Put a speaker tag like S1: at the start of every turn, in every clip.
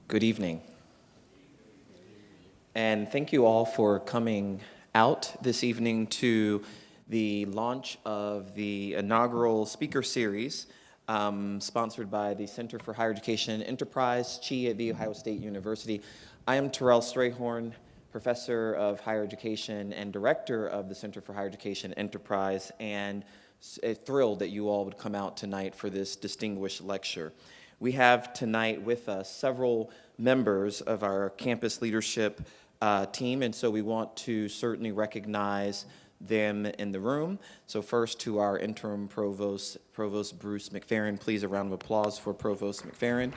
S1: Good evening. And thank you all for coming out this evening to the launch of the inaugural speaker series sponsored by the Center for Higher Education Enterprise, CHEE at The Ohio State University. I am Terrell Strayhorn, Professor of Higher Education and Director of the Center for Higher Education Enterprise, and thrilled that you all would come out tonight for this distinguished lecture. We have tonight with us several members of our campus leadership team, and so we want to certainly recognize them in the room. So first to our interim provost, Provost Bruce McFerrin. Please, a round of applause for Provost McFerrin.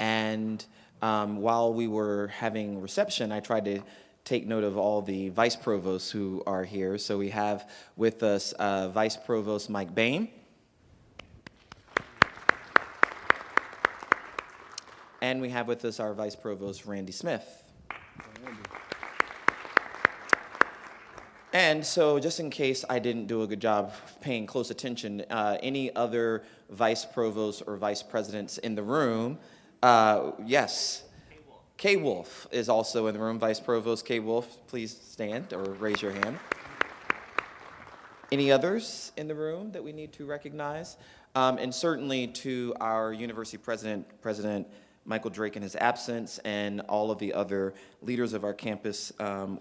S1: And while we were having reception, I tried to take note of all the vice provosts who are here. So we have with us Vice Provost Mike Bain. And we have with us our Vice Provost Randy Smith. And so just in case I didn't do a good job paying close attention, any other vice provosts or vice presidents in the room? Yes. K. Wolf is also in the room. Vice Provost K. Wolf, please stand or raise your hand. Any others in the room that we need to recognize? And certainly to our university President Michael Drake in his absence, and all of the other leaders of our campus,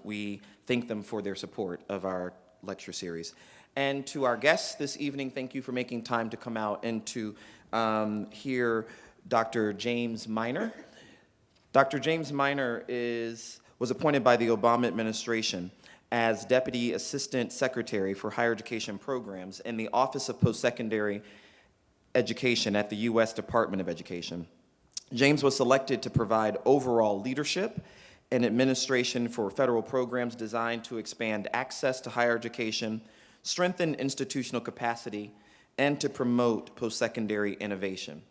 S1: we thank them for their support of our lecture series. And to our guests this evening, thank you for making time to come out and to hear Dr. James Minor. Dr. James Minor was appointed by the Obama administration as Deputy Assistant Secretary for Higher Education Programs in the Office of Post-Secondary Education at the U.S. Department of Education. James was selected to provide overall leadership and administration for federal programs designed to expand access to higher education, strengthen institutional capacity, and to promote post-secondary innovation.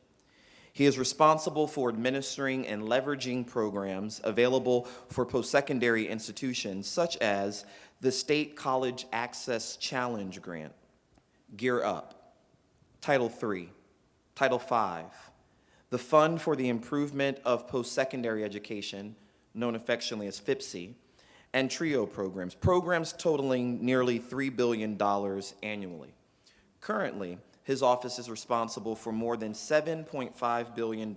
S1: He is responsible for administering and leveraging programs available for post-secondary institutions, such as the State College Access Challenge Grant, Gear Up, Title III, Title V, the Fund for the Improvement of Post-Secondary Education, known affectionately as FIPSE, and TRIO programs totaling nearly $3 billion annually. Currently, his office is responsible for more than $7.5 billion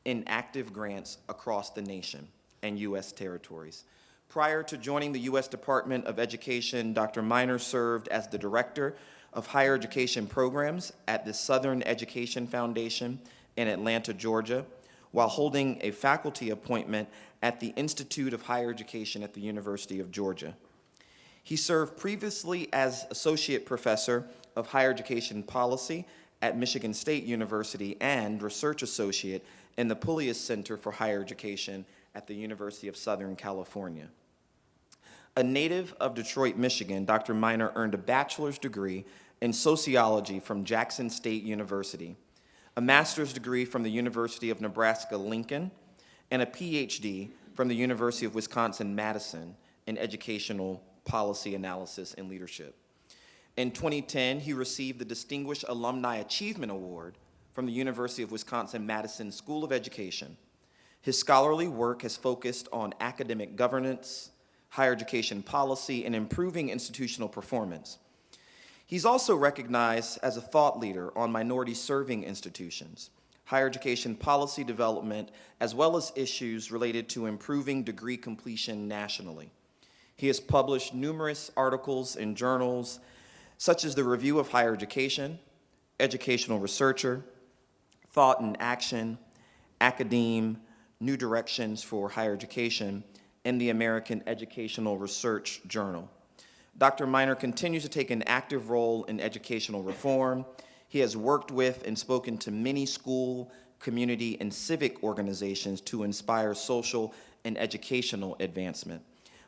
S1: in active grants across the nation and U.S. territories. Prior to joining the U.S. Department of Education, Dr. Minor served as the Director of Higher Education Programs at the Southern Education Foundation in Atlanta, Georgia, while holding a faculty appointment at the Institute of Higher Education at the University of Georgia. He served previously as Associate Professor of Higher Education Policy at Michigan State University and Research Associate in the Pullias Center for Higher Education at the University of Southern California. A native of Detroit, Michigan, Dr. Minor earned a bachelor's degree in sociology from Jackson State University, a master's degree from the University of Nebraska-Lincoln, and a PhD from the University of Wisconsin-Madison in educational policy analysis and leadership. In 2010, he received the Distinguished Alumni Achievement Award from the University of Wisconsin-Madison School of Education. His scholarly work has focused on academic governance, higher education policy, and improving institutional performance. He's also recognized as a thought leader on minority-serving institutions, higher education policy development, as well as issues related to improving degree completion nationally. He has published numerous articles in journals such as the Review of Higher Education, Educational Researcher, Thought and Action, Academe, New Directions for Higher Education, and the American Educational Research Journal. Dr. Minor continues to take an active role in educational reform. He has worked with and spoken to many school, community, and civic organizations to inspire social and educational advancement.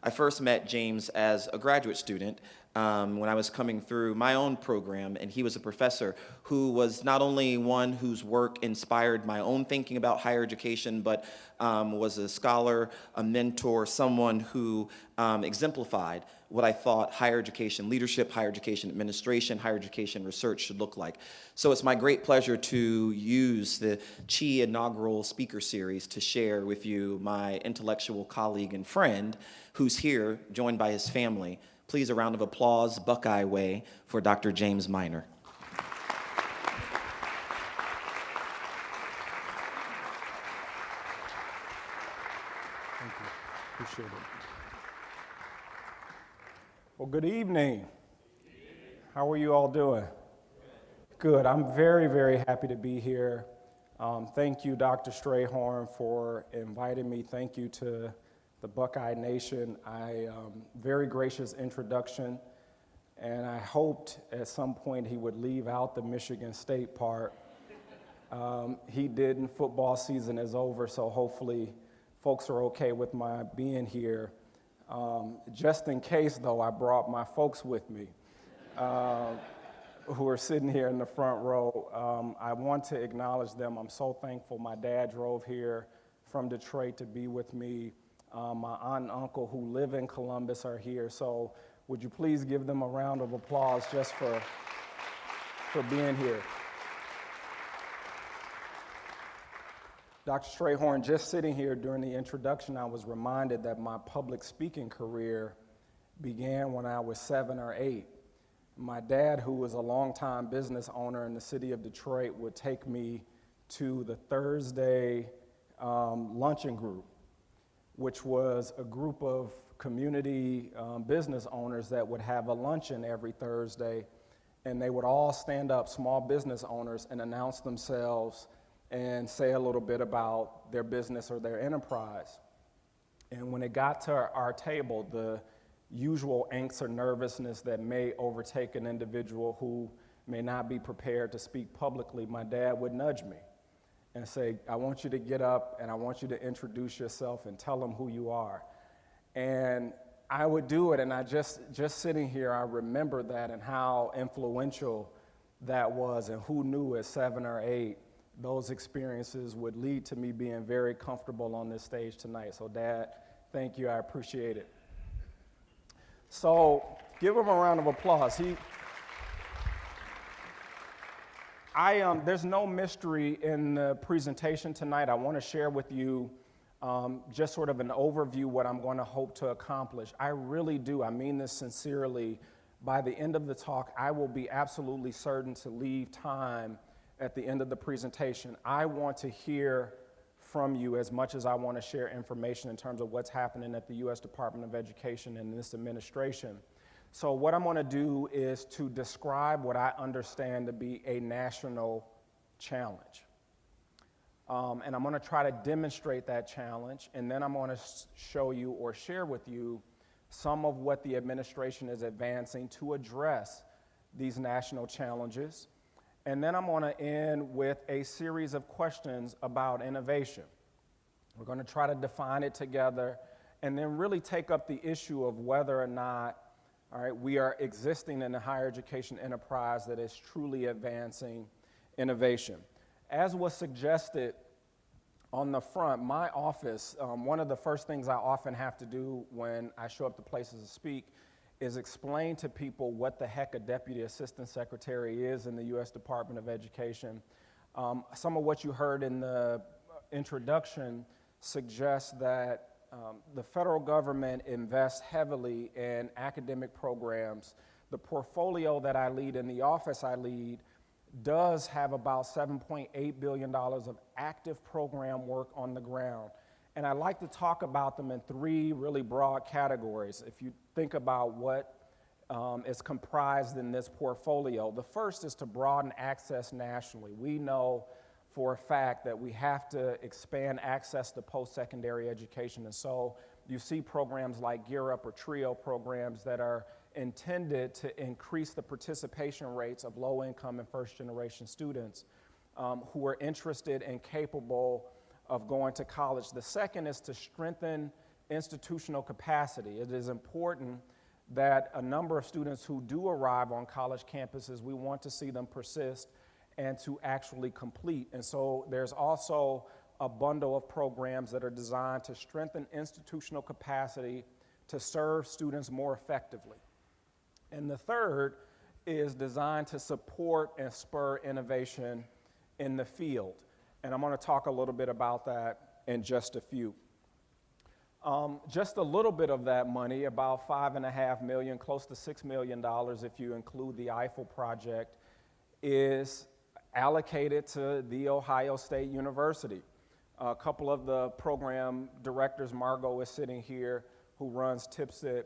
S1: I first met James as a graduate student when I was coming through my own program, and he was a professor who was not only one whose work inspired my own thinking about higher education, but was a scholar, a mentor, someone who exemplified what I thought higher education leadership, higher education administration, higher education research should look like. So it's my great pleasure to use the CHEE inaugural speaker series to share with you my intellectual colleague and friend who's here, joined by his family. Please, a round of applause, Buckeye way, for Dr. James Minor.
S2: Thank you. Appreciate it. Well, good evening. How are you all doing? Good. I'm very, very happy to be here. Thank you, Dr. Strayhorn, for inviting me. Thank you to the Buckeye Nation. Very gracious introduction, and I hoped at some point he would leave out the Michigan State part. He didn't. Football season is over, so hopefully folks are okay with my being here. Just in case, though, I brought my folks with me who are sitting here in the front row. I want to acknowledge them. I'm so thankful my dad drove here from Detroit to be with me. My aunt and uncle who live in Columbus are here, so would you please give them a round of applause just for being here. Dr. Strayhorn, just sitting here during the introduction, I was reminded that my public speaking career began when I was 7 or 8. My dad, who was a longtime business owner in the city of Detroit, would take me to the Thursday luncheon group, which was a group of community business owners that would have a luncheon every Thursday, and they would all stand up, small business owners, and announce themselves and say a little bit about their business or their enterprise. And when it got to our table, the usual angst or nervousness that may overtake an individual who may not be prepared to speak publicly, my dad would nudge me and say, I want you to get up and I want you to introduce yourself and tell them who you are. And I would do it, and I just sitting here, I remember that and how influential that was, and who knew at 7 or 8 those experiences would lead to me being very comfortable on this stage tonight. So Dad, thank you, I appreciate it. So give him a round of applause. There's no mystery in the presentation tonight. I want to share with you just sort of an overview what I'm going to hope to accomplish. I really do, I mean this sincerely. By the end of the talk, I will be absolutely certain to leave time at the end of the presentation. I want to hear from you as much as I want to share information in terms of what's happening at the U.S. Department of Education and this administration. So what I'm going to do is to describe what I understand to be a national challenge. And I'm going to try to demonstrate that challenge, and then I'm going to show you or share with you some of what the administration is advancing to address these national challenges. And then I'm going to end with a series of questions about innovation. We're going to try to define it together and then really take up the issue of whether or not, all right, we are existing in a higher education enterprise that is truly advancing innovation. As was suggested on the front, my office, one of the first things I often have to do when I show up to places to speak is explain to people what the heck a Deputy Assistant Secretary is in the U.S. Department of Education. Some of what you heard in the introduction suggests that the federal government invests heavily in academic programs. The portfolio that I lead in the office I lead does have about $7.8 billion of active program work on the ground. And I like to talk about them in 3 really broad categories. If you think about what is comprised in this portfolio, the first is to broaden access nationally. We know for a fact that we have to expand access to post-secondary education. And so you see programs like Gear Up or TRIO programs that are intended to increase the participation rates of low-income and first-generation students who are interested and capable of going to college. The second is to strengthen institutional capacity. It is important that a number of students who do arrive on college campuses, we want to see them persist and to actually complete. And so there's also a bundle of programs that are designed to strengthen institutional capacity to serve students more effectively. And the third is designed to support and spur innovation in the field. And I'm going to talk a little bit about that in just a few. Just a little bit of that money, about $5.5 million, close to $6 million if you include the Eiffel project, is allocated to The Ohio State University. A couple of the program directors, Margot is sitting here, who runs TIPSIT.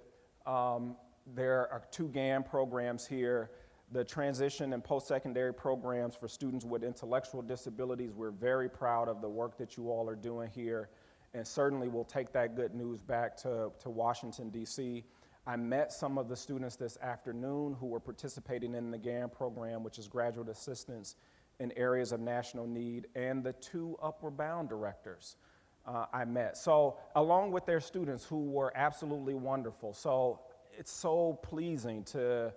S2: There are 2 GAN programs here. The transition and post-secondary programs for students with intellectual disabilities. We're very proud of the work that you all are doing here, and certainly we'll take that good news back to Washington, D.C. I met some of the students this afternoon who were participating in the GAN program, which is graduate assistance in areas of national need, and the 2 Upward Bound directors I met. So along with their students who were absolutely wonderful. So it's so pleasing to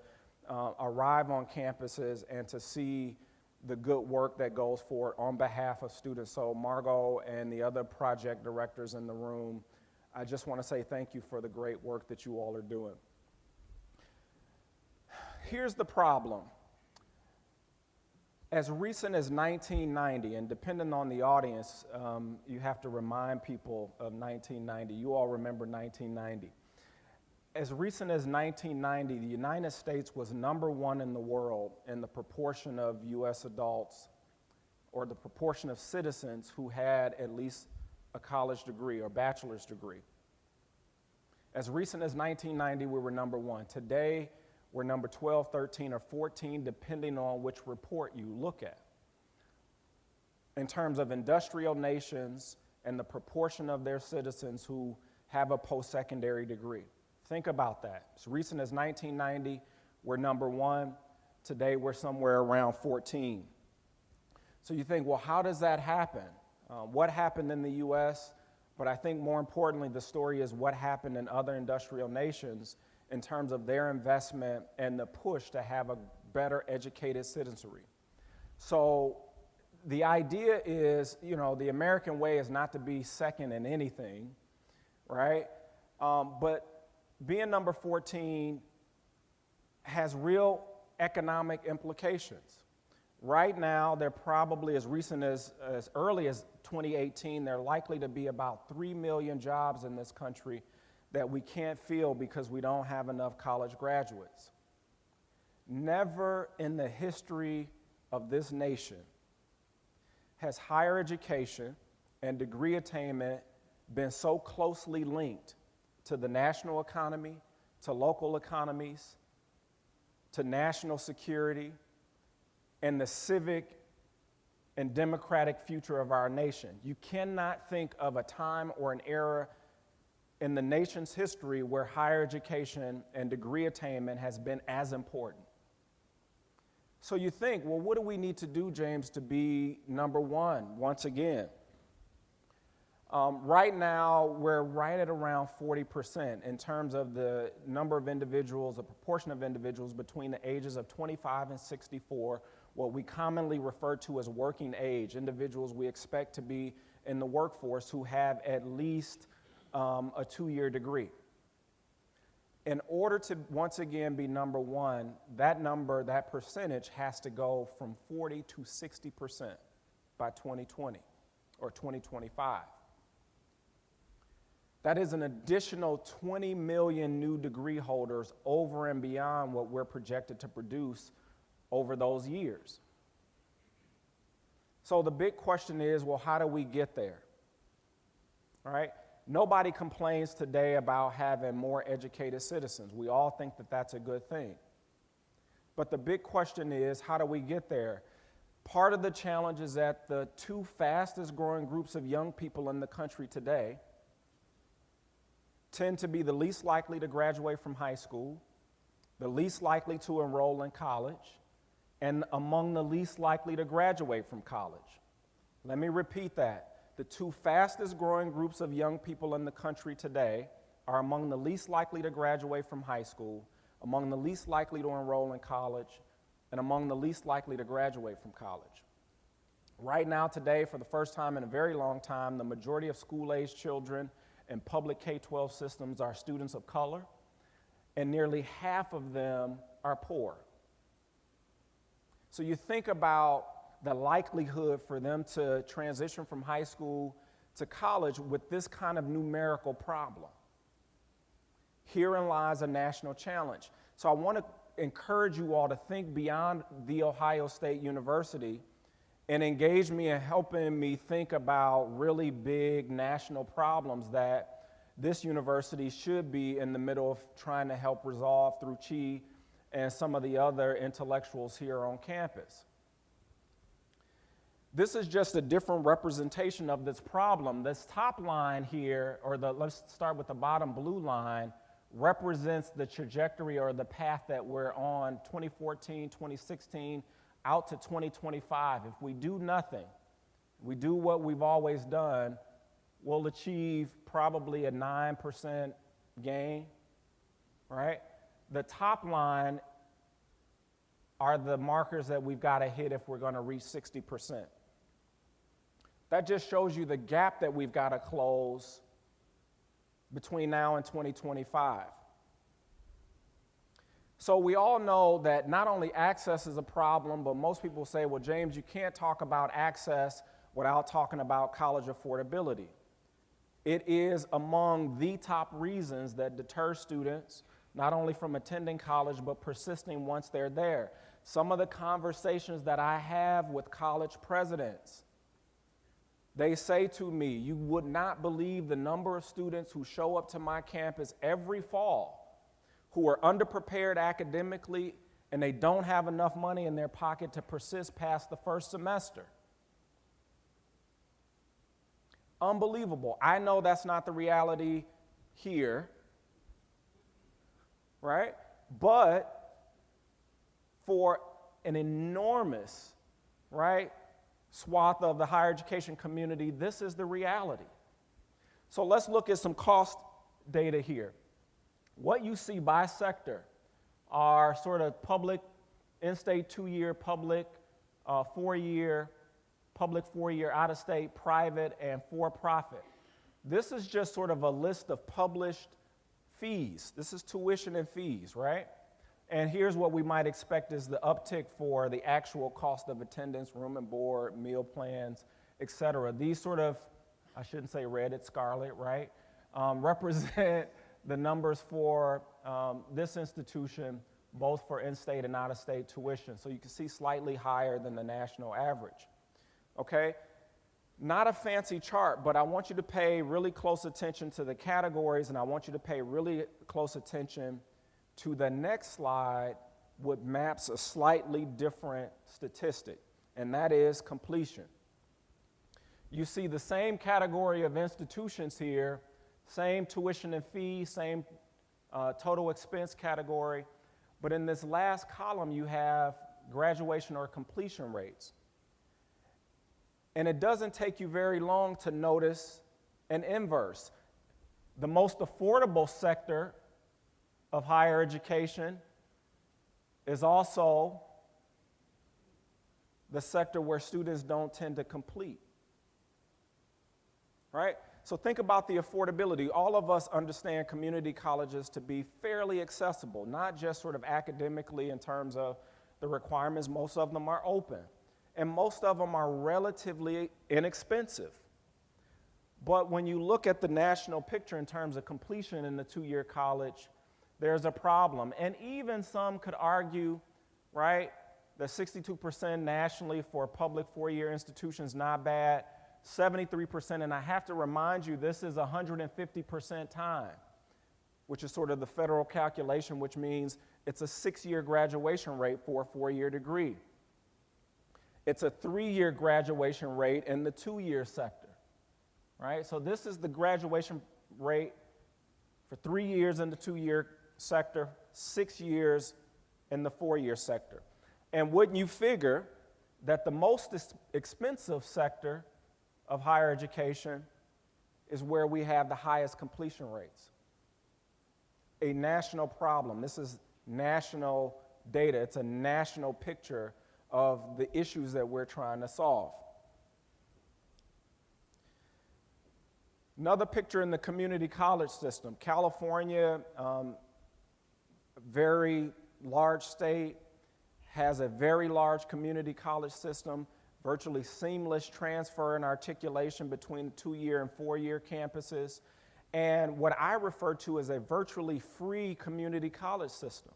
S2: arrive on campuses and to see the good work that goes forward on behalf of students. So Margot and the other project directors in the room, I just want to say thank you for the great work that you all are doing. Here's the problem. As recent as 1990, and depending on the audience, you have to remind people of 1990. You all remember 1990. As recent as 1990, the United States was #1 in the world in the proportion of U.S. adults, or the proportion of citizens who had at least a college degree or bachelor's degree. As recent as 1990, we were #1. Today, we're number 12, 13, or 14, depending on which report you look at. In terms of industrial nations and the proportion of their citizens who have a post-secondary degree. Think about that. As recent as 1990, we're #1. Today, we're somewhere around 14. So you think, well, how does that happen? What happened in the U.S.? But I think more importantly, the story is what happened in other industrial nations in terms of their investment and the push to have a better educated citizenry. So the idea is, the American way is not to be second in anything, right? But being number 14 has real economic implications. Right now, they're probably as recent as early as 2018, there are likely to be about 3 million jobs in this country that we can't fill because we don't have enough college graduates. Never in the history of this nation has higher education and degree attainment been so closely linked to the national economy, to local economies, to national security, and the civic and democratic future of our nation. You cannot think of a time or an era in the nation's history where higher education and degree attainment has been as important. So you think, well, what do we need to do, James, to be #1 once again? Right now, we're right at around 40% in terms of the number of individuals, the proportion of individuals between the ages of 25 and 64, what we commonly refer to as working age, individuals we expect to be in the workforce who have at least a 2-year degree. In order to, once again, be #1, that percentage has to go from 40 to 60% by 2020 or 2025. That is an additional 20 million new degree holders over and beyond what we're projected to produce over those years. So the big question is, well, how do we get there? All right? Nobody complains today about having more educated citizens. We all think that that's a good thing. But the big question is, how do we get there? Part of the challenge is that the 2 fastest growing groups of young people in the country today tend to be the least likely to graduate from high school, the least likely to enroll in college, and among the least likely to graduate from college. Let me repeat that. The 2 fastest growing groups of young people in the country today are among the least likely to graduate from high school, among the least likely to enroll in college, and among the least likely to graduate from college. Right now, today, for the first time in a very long time, the majority of school-aged children in public K-12 systems are students of color, and nearly half of them are poor. So you think about the likelihood for them to transition from high school to college with this kind of numerical problem. Herein lies a national challenge. So I want to encourage you all to think beyond The Ohio State University and engage me in helping me think about really big national problems that this university should be in the middle of trying to help resolve through CHEE and some of the other intellectuals here on campus. This is just a different representation of this problem. This top line here, or let's start with the bottom blue line, represents the trajectory or the path that we're on 2014, 2016, out to 2025. If we do nothing, we do what we've always done, we'll achieve probably a 9% gain, right? The top line are the markers that we've got to hit if we're going to reach 60%. That just shows you the gap that we've got to close between now and 2025. So we all know that not only access is a problem, but most people say, well, James, you can't talk about access without talking about college affordability. It is among the top reasons that deter students not only from attending college, but persisting once they're there. Some of the conversations that I have with college presidents, they say to me, you would not believe the number of students who show up to my campus every fall who are underprepared academically and they don't have enough money in their pocket to persist past the first semester. Unbelievable. I know that's not the reality here, right? But for an enormous, right, swath of the higher education community, this is the reality. So let's look at some cost data here. What you see by sector are sort of public, in-state 2-year, public 4-year, public 4-year, out-of-state, private, and for-profit. This is just sort of a list of published fees. This is tuition and fees, right? And here's what we might expect is the uptick for the actual cost of attendance, room and board, meal plans, et cetera. These sort of, I shouldn't say red, it's scarlet, right? Represent the numbers for this institution, both for in-state and out-of-state tuition. So you can see slightly higher than the national average, okay? Not a fancy chart, but I want you to pay really close attention to the categories, and I want you to pay really close attention to the next slide, which maps a slightly different statistic, and that is completion. You see the same category of institutions here, same tuition and fees, same total expense category, but in this last column you have graduation or completion rates. And it doesn't take you very long to notice an inverse. The most affordable sector of higher education is also the sector where students don't tend to complete, right? So think about the affordability. All of us understand community colleges to be fairly accessible, not just sort of academically in terms of the requirements. Most of them are open, and most of them are relatively inexpensive. But when you look at the national picture in terms of completion in the 2-year college, there's a problem. And even some could argue, right, that 62% nationally for public 4-year institutions, not bad. 73%, and I have to remind you, this is 150% time, which is sort of the federal calculation, which means it's a 6-year graduation rate for a 4-year degree. It's a 3-year graduation rate in the 2-year sector, right? So this is the graduation rate for 3 years in the 2-year sector, 6 years in the 4-year sector. And wouldn't you figure that the most expensive sector of higher education is where we have the highest completion rates? A national problem. This is national data. It's a national picture of the issues that we're trying to solve. Another picture in the community college system. California, very large state, has a very large community college system, virtually seamless transfer and articulation between 2-year and 4-year campuses, and what I refer to as a virtually free community college system.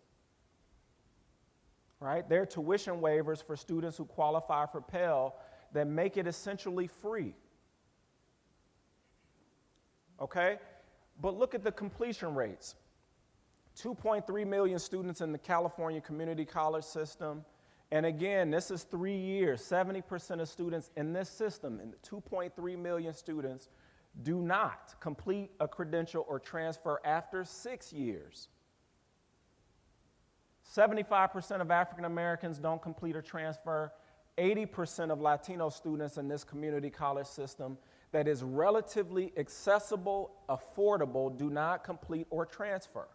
S2: Right? There are tuition waivers for students who qualify for Pell that make it essentially free. Okay? But look at the completion rates. 2.3 million students in the California community college system. And again, this is 3 years. 70% of students in this system, in the 2.3 million students, do not complete a credential or transfer after 6 years. 75% of African Americans don't complete or transfer. 80% of Latino students in this community college system that is relatively accessible, affordable, do not complete or transfer.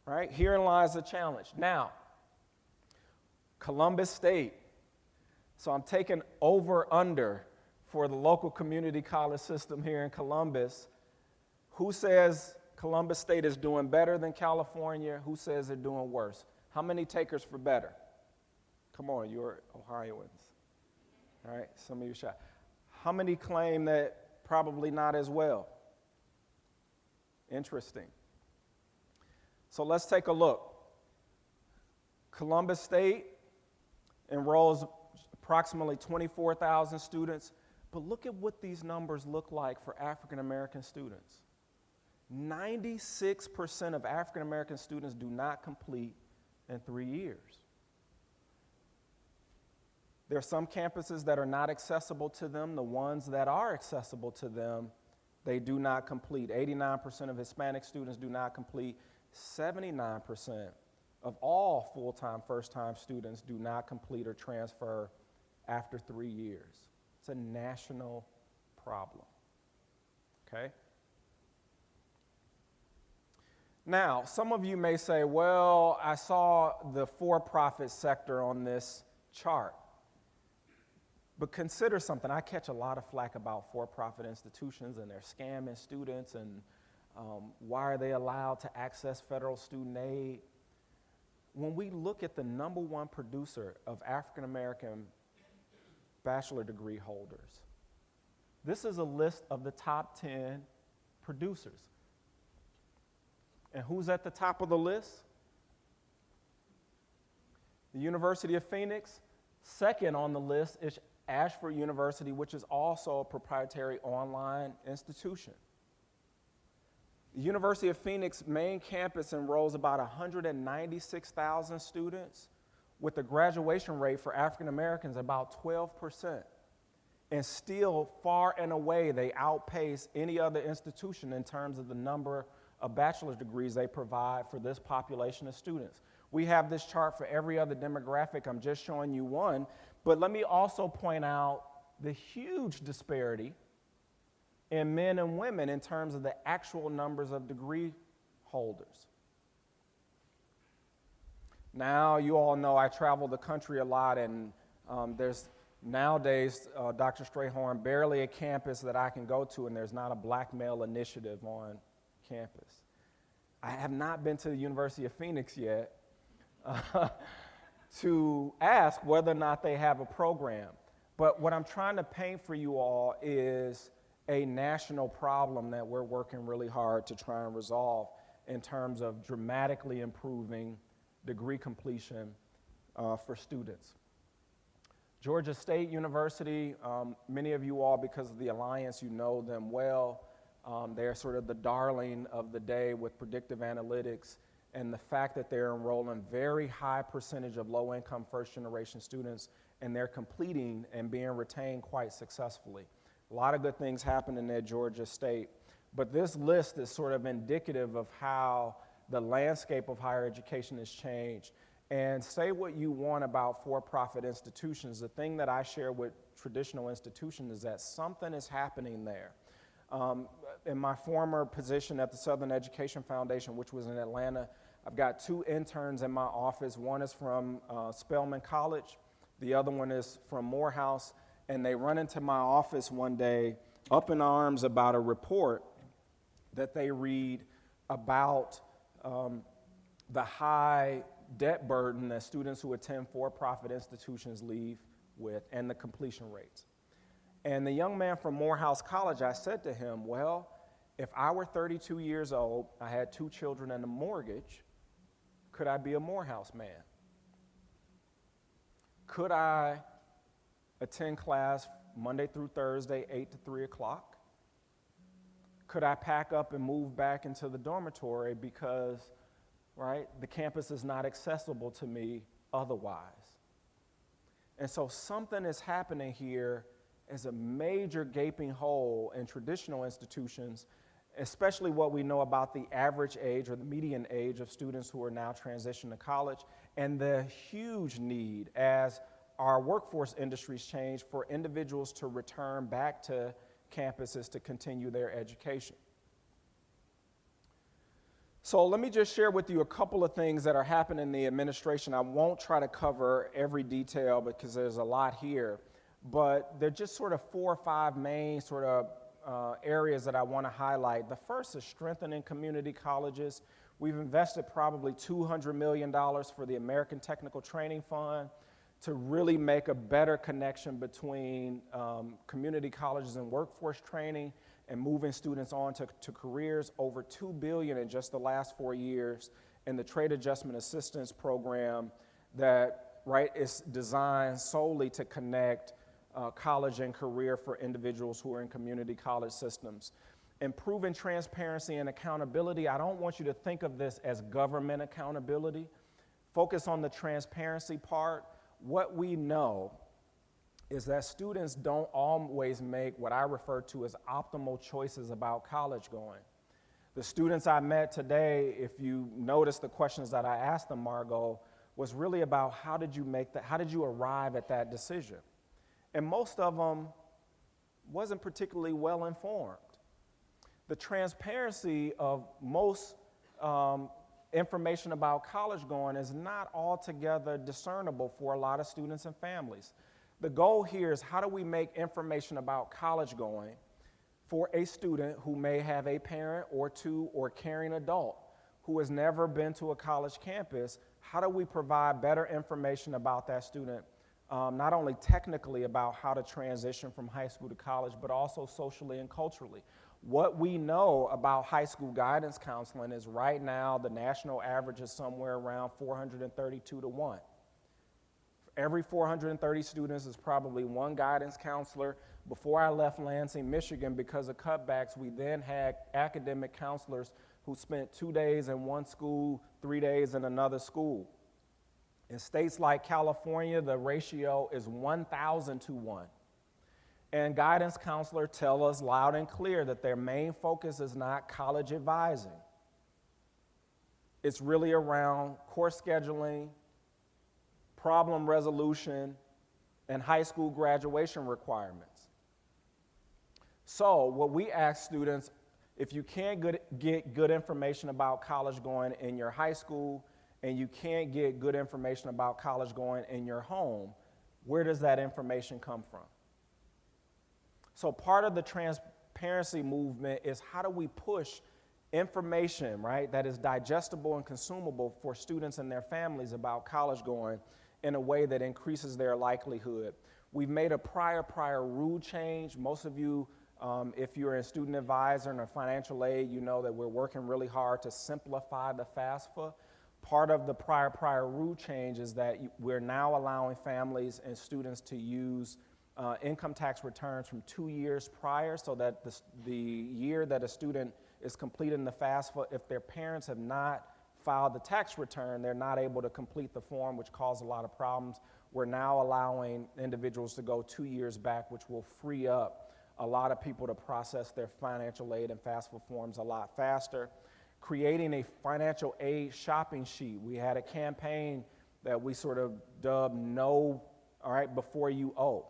S2: Right? Herein lies the challenge. Now, Columbus State. So I'm taking over/under for the local community college system here in Columbus. Who says Columbus State is doing better than California? Who says they're doing worse? How many takers for better? Come on, you're Ohioans. All right, some of you shy. How many claim that probably not as well? Interesting. So let's take a look. Columbus State enrolls approximately 24,000 students, but look at what these numbers look like for African American students. 96% of African American students do not complete in 3 years. There are some campuses that are not accessible to them. The ones that are accessible to them, they do not complete. 89% of Hispanic students do not complete. 79% of all full-time, first-time students do not complete or transfer after 3 years. It's a national problem, okay? Now, some of you may say, well, I saw the for-profit sector on this chart. But consider something. I catch a lot of flack about for-profit institutions and they're scamming students and why are they allowed to access federal student aid? When we look at the #1 producer of African American bachelor degree holders, this is a list of the top 10 producers. And who's at the top of the list? The University of Phoenix. Second on the list is Ashford University, which is also a proprietary online institution. The University of Phoenix main campus enrolls about 196,000 students with a graduation rate for African Americans about 12%. And still, far and away, they outpace any other institution in terms of the number of bachelor's degrees they provide for this population of students. We have this chart for every other demographic. I'm just showing you one. But let me also point out the huge disparity in men and women in terms of the actual numbers of degree holders. Now, you all know I travel the country a lot, and there's nowadays, Dr. Strayhorn, barely a campus that I can go to, and there's not a black male initiative on campus. I have not been to the University of Phoenix yet to ask whether or not they have a program. But what I'm trying to paint for you all is a national problem that we're working really hard to try and resolve in terms of dramatically improving degree completion for students. Georgia State University, many of you all, because of the Alliance, you know them well. They're sort of the darling of the day with predictive analytics, and the fact that they're enrolling very high percentage of low-income first-generation students, and they're completing and being retained quite successfully. A lot of good things happening at Georgia State, but this list is sort of indicative of how the landscape of higher education has changed. And say what you want about for-profit institutions, the thing that I share with traditional institutions is that something is happening there. In my former position at the Southern Education Foundation, which was in Atlanta, I've got 2 interns in my office. One is from Spelman College. The other one is from Morehouse. And they run into my office one day up in arms about a report that they read about the high debt burden that students who attend for-profit institutions leave with and the completion rates. And the young man from Morehouse College, I said to him, well, if I were 32 years old, I had 2 children and a mortgage, could I be a Morehouse man? Could I attend class Monday through Thursday, 8 to 3 o'clock? Could I pack up and move back into the dormitory because, right, the campus is not accessible to me otherwise? And so something is happening here as a major gaping hole in traditional institutions, especially what we know about the average age or the median age of students who are now transitioning to college, and the huge need as our workforce industries change for individuals to return back to campuses to continue their education. So let me just share with you a couple of things that are happening in the administration. I won't try to cover every detail because there's a lot here, but they're just sort of 4 or 5 main sort of areas that I want to highlight. The first is strengthening community colleges. We've invested probably $200 million for the American Technical Training Fund to really make a better connection between community colleges and workforce training and moving students on to careers. Over $2 billion in just the last 4 years in the Trade Adjustment Assistance Program that, right, is designed solely to connect college and career for individuals who are in community college systems. Improving transparency and accountability. I don't want you to think of this as government accountability. Focus on the transparency part. What we know is that students don't always make what I refer to as optimal choices about college going. The students I met today, if you notice the questions that I asked them, Margot, was really about how did you arrive at that decision? And most of them wasn't particularly well informed. The transparency of most information about college going is not altogether discernible for a lot of students and families. The goal here is how do we make information about college going for a student who may have a parent or 2 or caring adult who has never been to a college campus. How do we provide better information about that student, not only technically about how to transition from high school to college, but also socially and culturally? What we know about high school guidance counseling is right now the national average is somewhere around 432 to 1. For every 430 students is probably 1 guidance counselor. Before I left Lansing, Michigan, because of cutbacks, we then had academic counselors who spent 2 days in one school, 3 days in another school. In states like California, the ratio is 1,000 to 1. And guidance counselors tell us loud and clear that their main focus is not college advising. It's really around course scheduling, problem resolution, and high school graduation requirements. So what we ask students, if you can't get good information about college going in your high school and you can't get good information about college going in your home, where does that information come from? So part of the transparency movement is how do we push information, right, that is digestible and consumable for students and their families about college going in a way that increases their likelihood. We've made a prior rule change. Most of you, if you're a student advisor and a financial aid, you know that we're working really hard to simplify the FAFSA. Part of the prior rule change is that we're now allowing families and students to use income tax returns from 2 years prior, so that the year that a student is completing the FAFSA, if their parents have not filed the tax return, they're not able to complete the form, which caused a lot of problems. We're now allowing individuals to go 2 years back, which will free up a lot of people to process their financial aid and FAFSA forms a lot faster. Creating a financial aid shopping sheet. We had a campaign that we sort of dubbed "Know, all right, before you owe."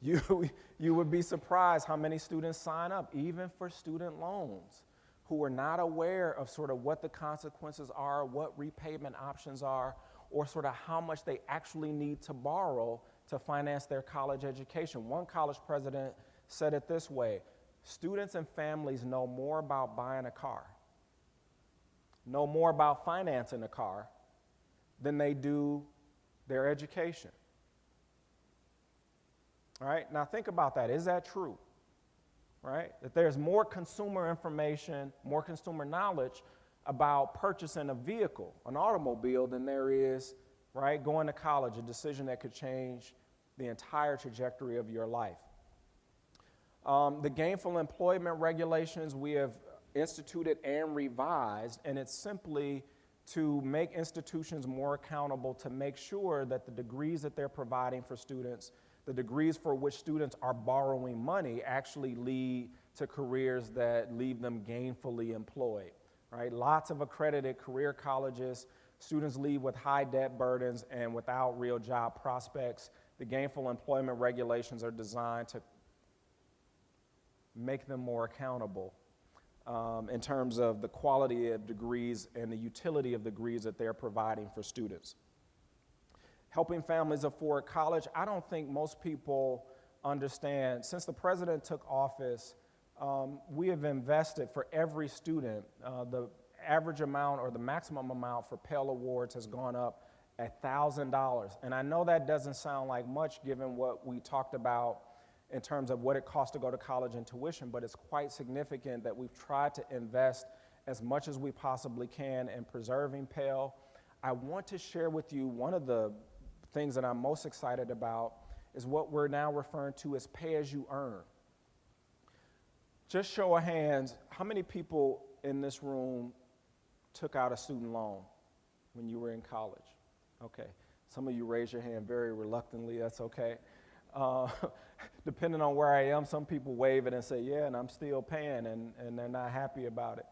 S2: You would be surprised how many students sign up, even for student loans, who are not aware of sort of what the consequences are, what repayment options are, or sort of how much they actually need to borrow to finance their college education. One college president said it this way: students and families know more about buying a car, know more about financing a car than they do their education. All right, now think about that. Is that true? Right? That there's more consumer information, more consumer knowledge about purchasing a vehicle, an automobile, than there is, right, going to college, a decision that could change the entire trajectory of your life. The gainful employment regulations we have instituted and revised, and it's simply to make institutions more accountable, to make sure that the degrees that they're providing for students, the degrees for which students are borrowing money, actually lead to careers that leave them gainfully employed, right? Lots of accredited career colleges, students leave with high debt burdens and without real job prospects. The gainful employment regulations are designed to make them more accountable in terms of the quality of degrees and the utility of degrees that they're providing for students. Helping families afford college, I don't think most people understand. Since the president took office, we have invested for every student. The average amount or the maximum amount for Pell Awards has gone up $1,000. And I know that doesn't sound like much given what we talked about in terms of what it costs to go to college and tuition, but it's quite significant that we've tried to invest as much as we possibly can in preserving Pell. I want to share with you one of the things that I'm most excited about is what we're now referring to as pay as you earn. Just show of hands, how many people in this room took out a student loan when you were in college? Okay, some of you raised your hand very reluctantly, that's okay. Depending on where I am, some people wave it and say, yeah, and I'm still paying, and they're not happy about it.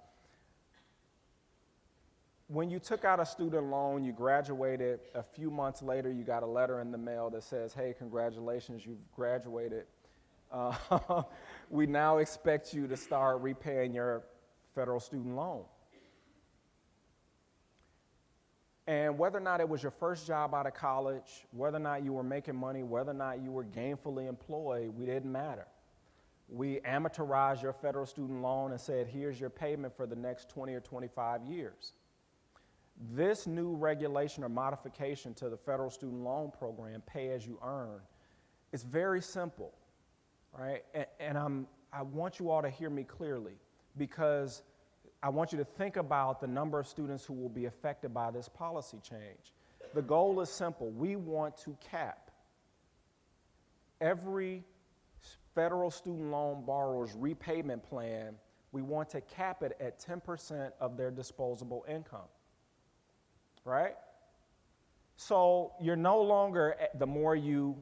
S2: When you took out a student loan, you graduated, a few months later, you got a letter in the mail that says, hey, congratulations, you've graduated. We now expect you to start repaying your federal student loan. And whether or not it was your first job out of college, whether or not you were making money, whether or not you were gainfully employed, we didn't matter. We amortized your federal student loan and said, here's your payment for the next 20 or 25 years. This new regulation or modification to the federal student loan program, pay as you earn, is very simple, right? And I want you all to hear me clearly, because I want you to think about the number of students who will be affected by this policy change. The goal is simple. We want to cap every federal student loan borrower's repayment plan. We want to cap it at 10% of their disposable income, right? So you're no longer, the more you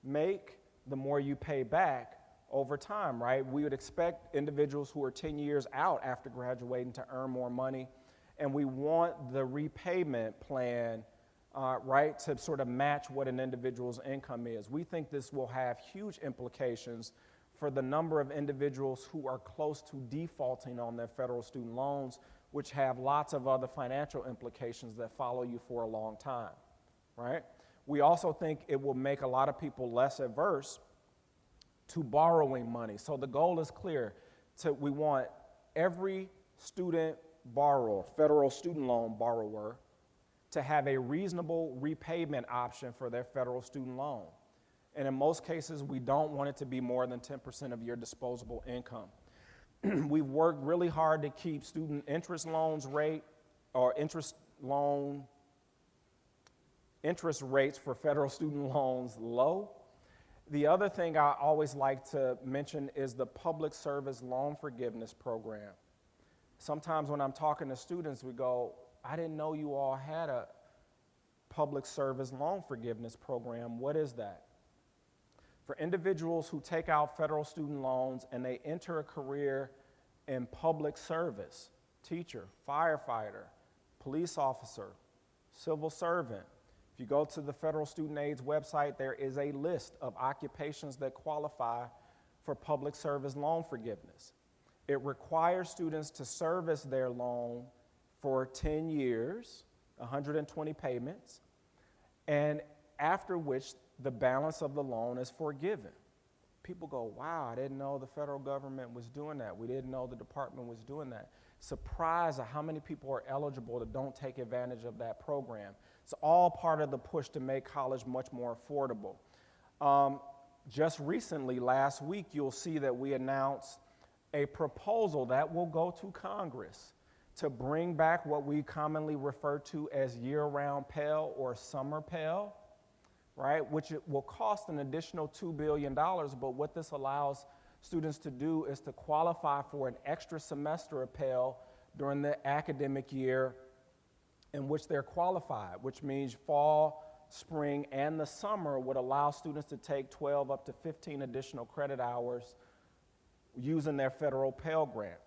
S2: make, the more you pay back over time, right? We would expect individuals who are 10 years out after graduating to earn more money, and we want the repayment plan, right, to sort of match what an individual's income is. We think this will have huge implications for the number of individuals who are close to defaulting on their federal student loans, which have lots of other financial implications that follow you for a long time, right? We also think it will make a lot of people less averse to borrowing money. So the goal is clear. We want every student borrower, federal student loan borrower, to have a reasonable repayment option for their federal student loan. And in most cases, we don't want it to be more than 10% of your disposable income. We've worked really hard to keep student interest loans rate or interest rates for federal student loans low. The other thing I always like to mention is the public service loan forgiveness program. Sometimes when I'm talking to students, we go, I didn't know you all had a public service loan forgiveness program. What is that? For individuals who take out federal student loans and they enter a career in public service, teacher, firefighter, police officer, civil servant. If you go to the Federal Student Aid's website, there is a list of occupations that qualify for public service loan forgiveness. It requires students to service their loan for 10 years, 120 payments, and after which the balance of the loan is forgiven. people go, wow, I didn't know the federal government was doing that. We didn't know the department was doing that. Surprised at how many people are eligible that don't take advantage of that program. It's all part of the push to make college much more affordable. Just recently, last week, you'll see that we announced a proposal that will go to Congress to bring back what we commonly refer to as year-round Pell or summer Pell, right? Which it will cost an additional $2 billion, but what this allows students to do is to qualify for an extra semester of Pell during the academic year in which they're qualified, which means fall, spring, and the summer would allow students to take 12 up to 15 additional credit hours using their federal Pell Grant,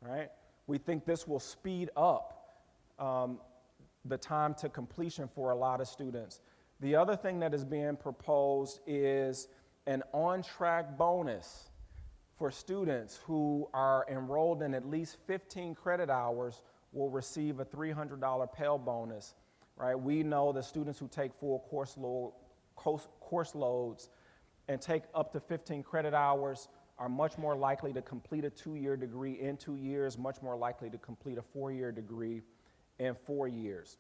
S2: right? We think this will speed up the time to completion for a lot of students. The other thing that is being proposed is an on-track bonus for students who are enrolled in at least 15 credit hours will receive a $300 Pell bonus, right? We know that students who take full course loads and take up to 15 credit hours are much more likely to complete a 2-year degree in 2 years, much more likely to complete a 4-year degree in 4 years.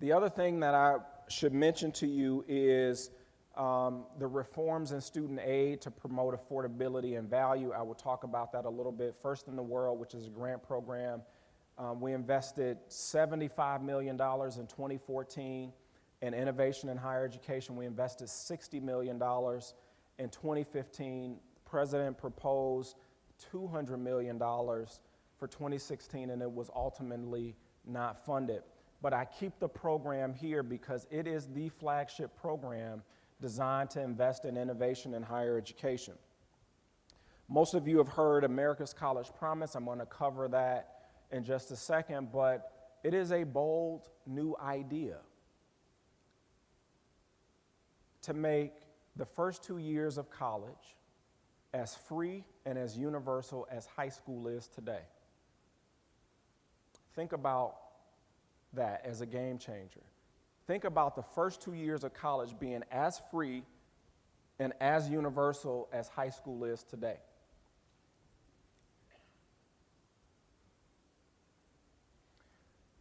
S2: The other thing that I should mention to you is the reforms in student aid to promote affordability and value. I will talk about that a little bit. First in the World, which is a grant program, we invested $75 million in 2014 in innovation in higher education. We invested $60 million in 2015. President proposed $200 million for 2016, and it was ultimately not funded. But I keep the program here because it is the flagship program designed to invest in innovation in higher education. Most of you have heard America's College Promise. I'm going to cover that in just a second, but it is a bold new idea to make the first 2 years of college as free and as universal as high school is today. Think about that as a game changer. Think about the first 2 years of college being as free and as universal as high school is today.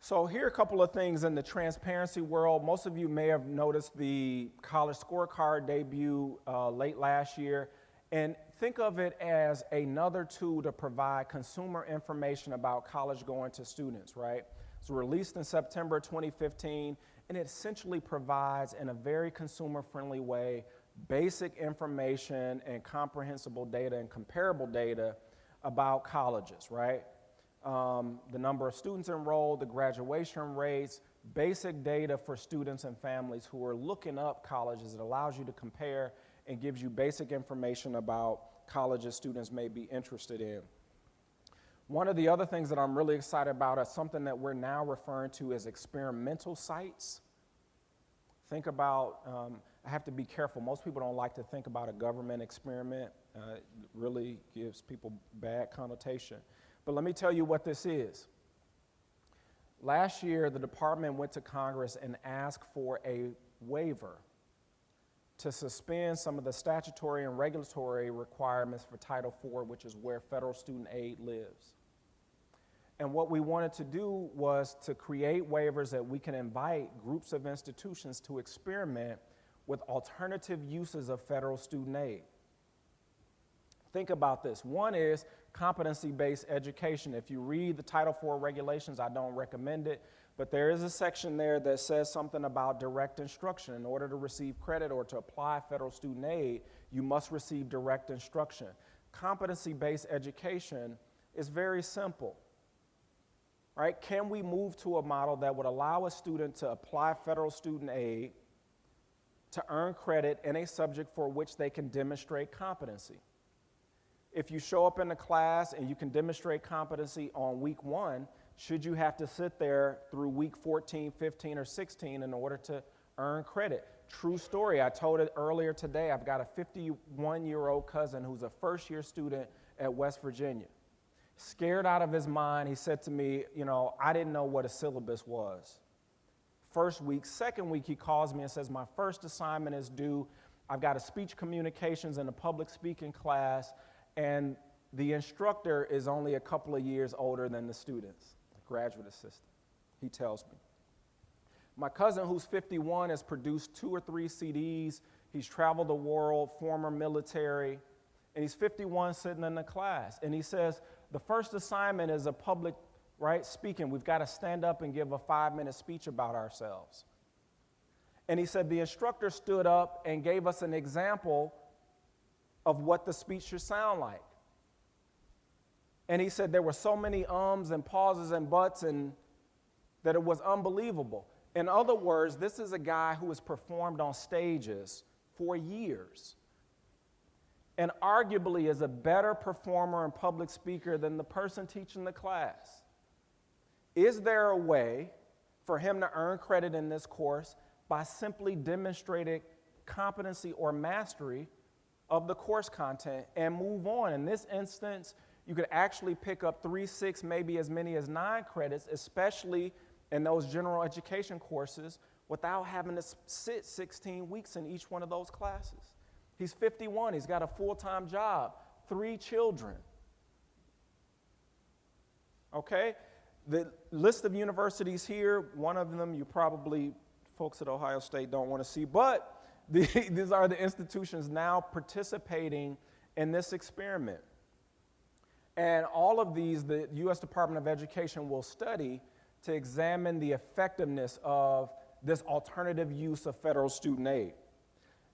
S2: So here are a couple of things in the transparency world. Most of you may have noticed the college scorecard debut late last year. And think of it as another tool to provide consumer information about college going to students, right? It was released in September 2015, and it essentially provides, in a very consumer-friendly way, basic information and comprehensible data and comparable data about colleges, right? The number of students enrolled, the graduation rates, basic data for students and families who are looking up colleges. It allows you to compare and gives you basic information about colleges students may be interested in. One of the other things that I'm really excited about is something that we're now referring to as experimental sites. Think about, I have to be careful, most people don't like to think about a government experiment. It really gives people bad connotation. But let me tell you what this is. Last year, the department went to Congress and asked for a waiver to suspend some of the statutory and regulatory requirements for Title IV, which is where federal student aid lives. And what we wanted to do was to create waivers that we can invite groups of institutions to experiment with alternative uses of federal student aid. Think about this. One is competency-based education. If you read the Title IV regulations, I don't recommend it, but there is a section there that says something about direct instruction. In order to receive credit or to apply federal student aid, you must receive direct instruction. Competency-based education is very simple, right? Can we move to a model that would allow a student to apply federal student aid to earn credit in a subject for which they can demonstrate competency? If you show up in the class and you can demonstrate competency on week 1, should you have to sit there through week 14, 15, or 16 in order to earn credit? True story. I told it earlier today. I've got a 51-year-old cousin who's a first-year student at West Virginia. Scared out of his mind, he said to me, you know, I didn't know what a syllabus was. First week. Second week, he calls me and says, my first assignment is due. I've got a speech communications and a public speaking class, and the instructor is only a couple of years older than the students, graduate assistant, he tells me. My cousin, who's 51, has produced 2 or 3 CDs. He's traveled the world, former military, and he's 51 sitting in the class. And he says, the first assignment is a public, right, speaking. We've got to stand up and give a 5-minute speech about ourselves. And he said the instructor stood up and gave us an example of what the speech should sound like. And he said there were so many ums and pauses and buts and that it was unbelievable. In other words, this is a guy who has performed on stages for years and arguably is a better performer and public speaker than the person teaching the class. Is there a way for him to earn credit in this course by simply demonstrating competency or mastery of the course content and move on? In this instance, you could actually pick up 3, 6, maybe as many as 9 credits, especially in those general education courses, without having to sit 16 weeks in each one of those classes. He's 51, he's got a full-time job, 3 children. Okay? The list of universities here, one of them you probably, folks at Ohio State don't want to see, but these are the institutions now participating in this experiment. And all of these, the U.S. Department of Education will study to examine the effectiveness of this alternative use of federal student aid.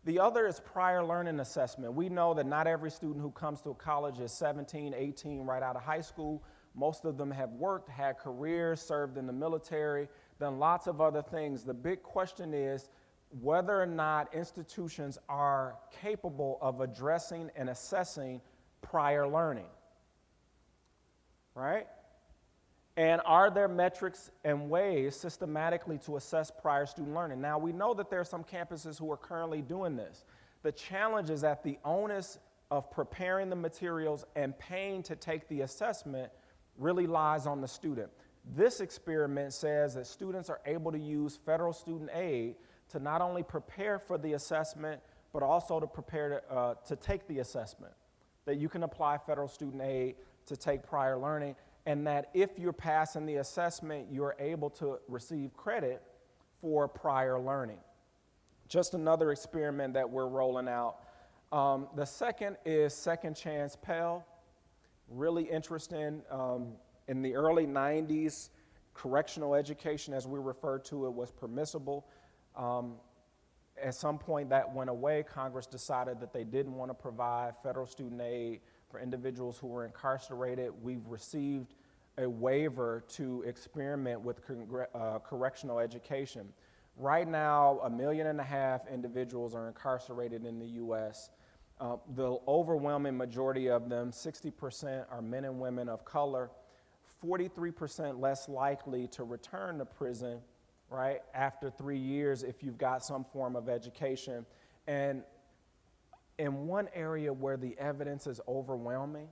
S2: The other is prior learning assessment. We know that not every student who comes to college is 17, 18, right out of high school. Most of them have worked, had careers, served in the military, done lots of other things. The big question is whether or not institutions are capable of addressing and assessing prior learning, right? And are there metrics and ways systematically to assess prior student learning? Now, we know that there are some campuses who are currently doing this. The challenge is that the onus of preparing the materials and paying to take the assessment really lies on the student. This experiment says that students are able to use federal student aid to not only prepare for the assessment, but also to prepare to take the assessment, that you can apply federal student aid to take prior learning, and that if you're passing the assessment, you're able to receive credit for prior learning. Just another experiment that we're rolling out. The second is Second Chance Pell. Really interesting. In the early 90s, correctional education, as we refer to it, was permissible. At some point that went away. Congress decided that they didn't want to provide federal student aid for individuals who were incarcerated. We've received a waiver to experiment with correctional education. Right now, 1.5 million individuals are incarcerated in the U.S. The overwhelming majority of them, 60%, are men and women of color, 43% less likely to return to prison, right, after 3 years if you've got some form of education. And in one area where the evidence is overwhelming,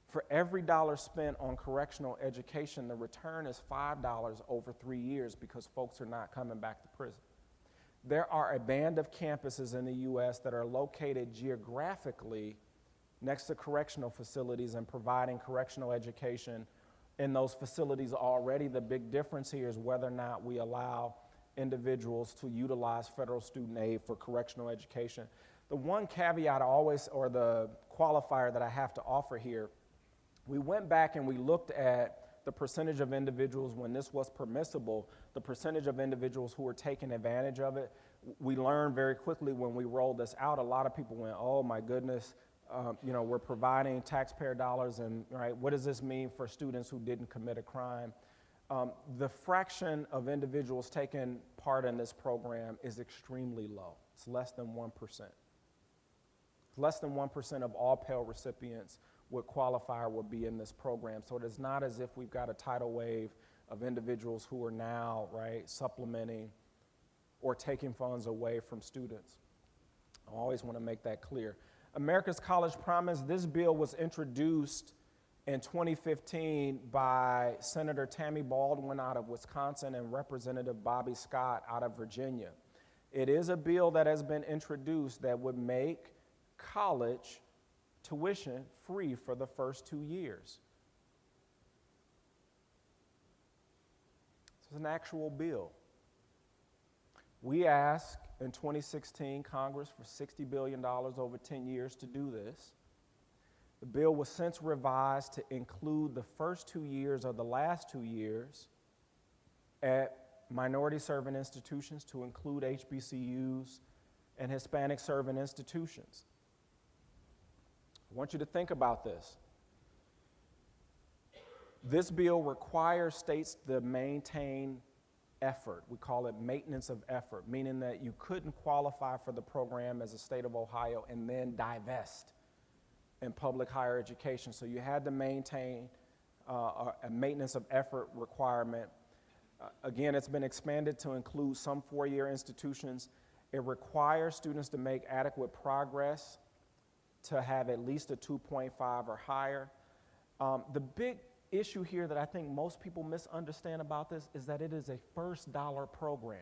S2: for every dollar spent on correctional education, the return is $5 over 3 years because folks are not coming back to prison. There are a band of campuses in the U.S. that are located geographically next to correctional facilities and providing correctional education in those facilities already. The big difference here is whether or not we allow individuals to utilize federal student aid for correctional education. The one caveat or the qualifier that I have to offer here, we went back and we looked at the percentage of individuals when this was permissible, the percentage of individuals who were taking advantage of it. We learned very quickly when we rolled this out, a lot of people went, oh my goodness, we're providing taxpayer dollars, and right, what does this mean for students who didn't commit a crime? The fraction of individuals taking part in this program is extremely low. It's less than 1%. Less than 1% of all Pell recipients would qualify or would be in this program. So it is not as if we've got a tidal wave of individuals who are now, right, supplementing or taking funds away from students. I always want to make that clear. America's College Promise, this bill was introduced in 2015 by Senator Tammy Baldwin out of Wisconsin and Representative Bobby Scott out of Virginia. It is a bill that has been introduced that would make college tuition free for the first 2 years. This is an actual bill. We asked in 2016 Congress for $60 billion over 10 years to do this. The bill was since revised to include the first 2 years or the last 2 years at minority serving institutions, to include HBCUs and Hispanic serving institutions. I want you to think about this. This bill requires states to maintain effort. We call it maintenance of effort, meaning that you couldn't qualify for the program as a state of Ohio and then divest in public higher education. So you had to maintain a maintenance of effort requirement. Again, it's been expanded to include some four-year institutions. It requires students to make adequate progress to have at least a 2.5 or higher. The big issue here that I think most people misunderstand about this is that it is a first dollar program,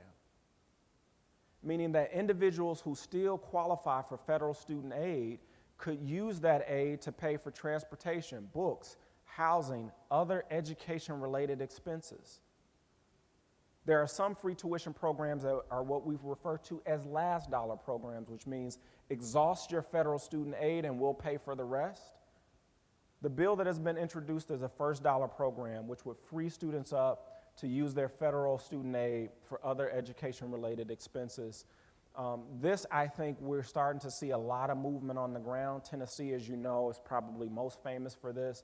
S2: meaning that individuals who still qualify for federal student aid could use that aid to pay for transportation, books, housing, other education-related expenses. There are some free tuition programs that are what we refer to as last dollar programs, which means exhaust your federal student aid and we'll pay for the rest. The bill that has been introduced is a first dollar program, which would free students up to use their federal student aid for other education-related expenses. This, I think, we're starting to see a lot of movement on the ground. Tennessee, as you know, is probably most famous for this,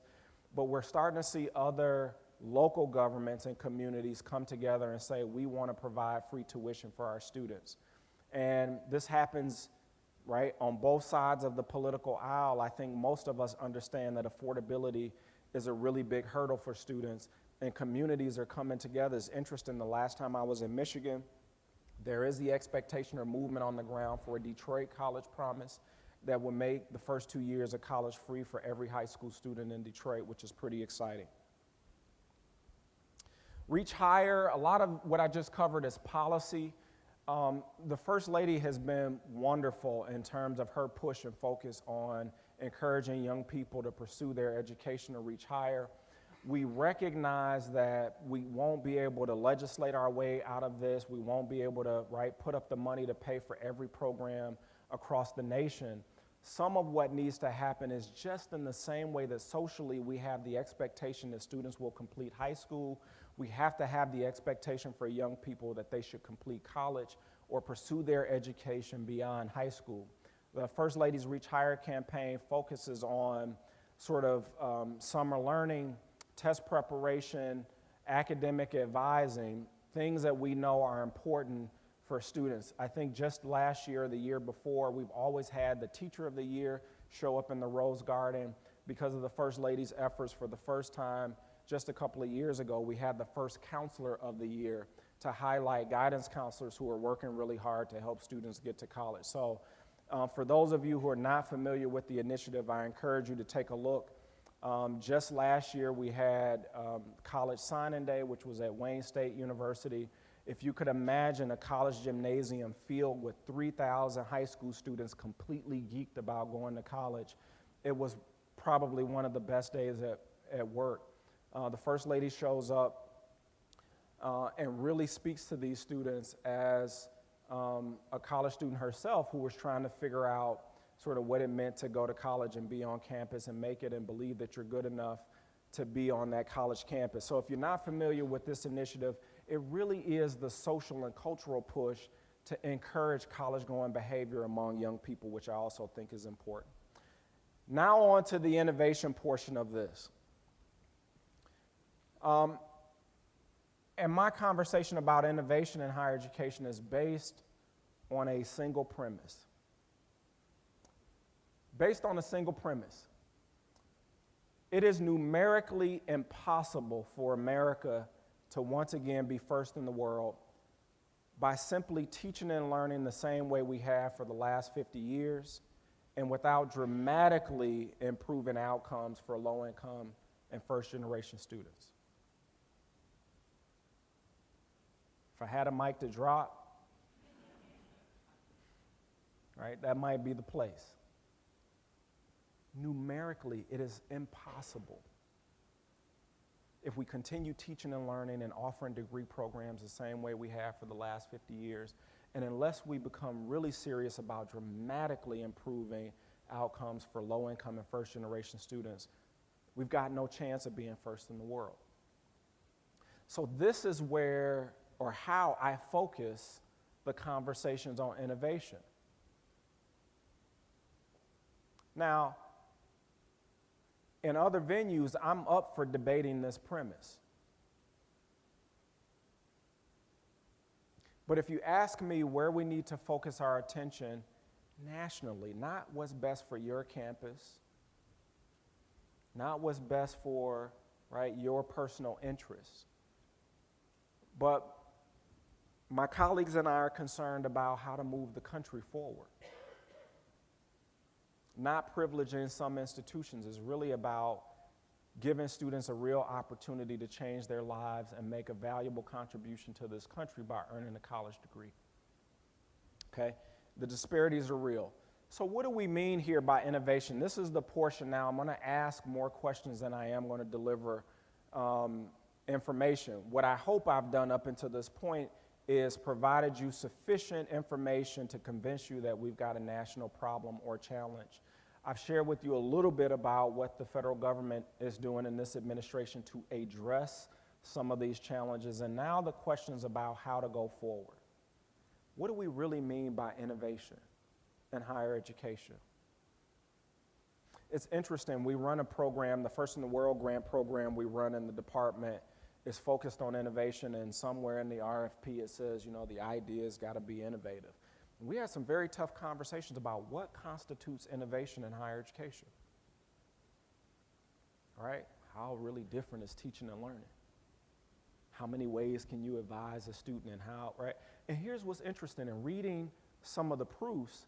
S2: but we're starting to see other local governments and communities come together and say, we want to provide free tuition for our students. And this happens, right, on both sides of the political aisle. I think most of us understand that affordability is a really big hurdle for students, and communities are coming together. It's interesting, the last time I was in Michigan, there is the expectation or movement on the ground for a Detroit college promise that will make the first 2 years of college free for every high school student in Detroit, which is pretty exciting. Reach higher, a lot of what I just covered is policy. The First Lady has been wonderful in terms of her push and focus on encouraging young people to pursue their education to reach higher. We recognize that we won't be able to legislate our way out of this. We won't be able to, right, put up the money to pay for every program across the nation. Some of what needs to happen is just in the same way that socially we have the expectation that students will complete high school, we have to have the expectation for young people that they should complete college or pursue their education beyond high school. The First Lady's Reach Higher campaign focuses on sort of summer learning, test preparation, academic advising, things that we know are important for students. I think just last year, the year before, we've always had the Teacher of the Year show up in the Rose Garden. Because of the First Lady's efforts, for the first time, just a couple of years ago, we had the first Counselor of the Year to highlight guidance counselors who are working really hard to help students get to college. So for those of you who are not familiar with the initiative, I encourage you to take a look. Just last year, we had College Signing Day, which was at Wayne State University. If you could imagine a college gymnasium filled with 3,000 high school students completely geeked about going to college, it was probably one of the best days at work. The First Lady shows up and really speaks to these students as a college student herself who was trying to figure out sort of what it meant to go to college and be on campus and make it and believe that you're good enough to be on that college campus. So if you're not familiar with this initiative, it really is the social and cultural push to encourage college-going behavior among young people, which I also think is important. Now on to the innovation portion of this. And my conversation about innovation in higher education is based on a single premise. Based on a single premise. It is numerically impossible for America to once again be first in the world by simply teaching and learning the same way we have for the last 50 years and without dramatically improving outcomes for low-income and first-generation students. If I had a mic to drop, right? That might be the place. Numerically, it is impossible. If we continue teaching and learning and offering degree programs the same way we have for the last 50 years, and unless we become really serious about dramatically improving outcomes for low-income and first-generation students, we've got no chance of being first in the world. So this is where, or how I focus the conversations on innovation. Now, in other venues, I'm up for debating this premise. But if you ask me where we need to focus our attention nationally, not what's best for your campus, not what's best for, right, your personal interests, but my colleagues and I are concerned about how to move the country forward. Not privileging some institutions is really about giving students a real opportunity to change their lives and make a valuable contribution to this country by earning a college degree. Okay? The disparities are real. So what do we mean here by innovation? This is the portion now. I'm going to ask more questions than I am going to deliver information. What I hope I've done up until this point is provided you sufficient information to convince you that we've got a national problem or challenge. I've shared with you a little bit about what the federal government is doing in this administration to address some of these challenges, and now the questions about how to go forward. What do we really mean by innovation in higher education? It's interesting, we run a program, the First in the World grant program we run in the department is focused on innovation, and somewhere in the RFP it says, you know, the idea's got to be innovative. And we had some very tough conversations about what constitutes innovation in higher education. All right? How really different is teaching and learning? How many ways can you advise a student and how, right? And here's what's interesting, in reading some of the proofs,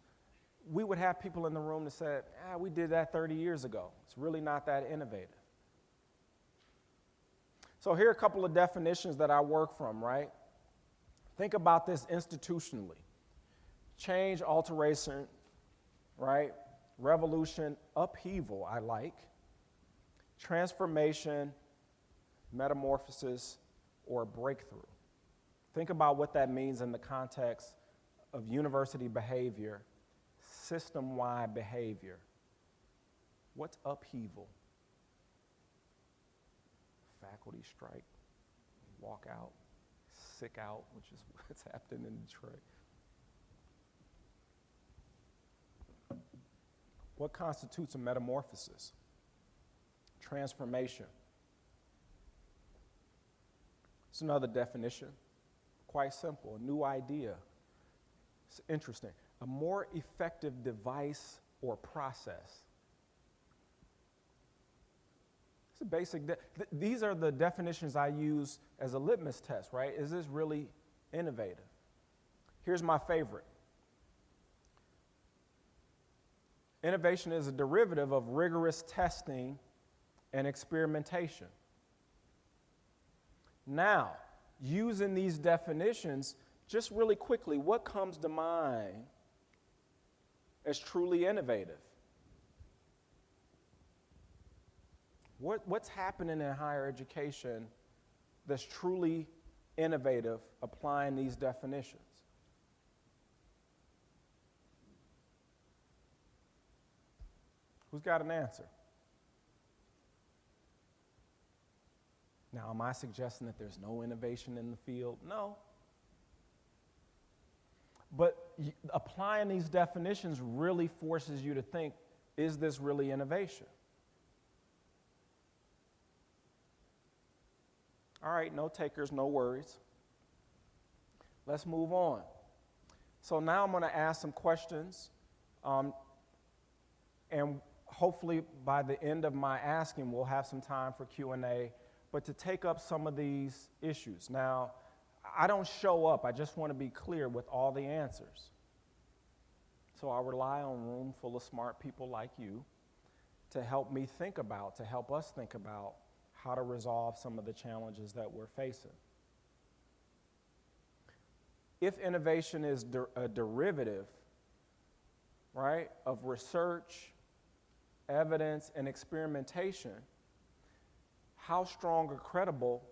S2: we would have people in the room that said, we did that 30 years ago. It's really not that innovative. So here are a couple of definitions that I work from, right? Think about this institutionally. Change, alteration, right? Revolution, upheaval, I like. Transformation, metamorphosis, or breakthrough. Think about what that means in the context of university behavior, system-wide behavior. What's upheaval? Faculty strike, walk out, sick out, which is what's happening in Detroit. What constitutes a metamorphosis? Transformation. It's another definition, quite simple, a new idea. It's interesting. A more effective device or process. It's a basic, these are the definitions I use as a litmus test, right? Is this really innovative? Here's my favorite. Innovation is a derivative of rigorous testing and experimentation. Now, using these definitions, just really quickly, what comes to mind as truly innovative? What's happening in higher education that's truly innovative applying these definitions? Who's got an answer? Now, am I suggesting that there's no innovation in the field? No. But applying these definitions really forces you to think, is this really innovation? All right, no takers, no worries. Let's move on. So now I'm going to ask some questions, and hopefully by the end of my asking, we'll have some time for Q&A, but to take up some of these issues. Now, I don't show up, I just want to be clear with all the answers. So I rely on a room full of smart people like you to help me think about, to help us think about how to resolve some of the challenges that we're facing. If innovation is a derivative right, of research, evidence, and experimentation, how strong or credible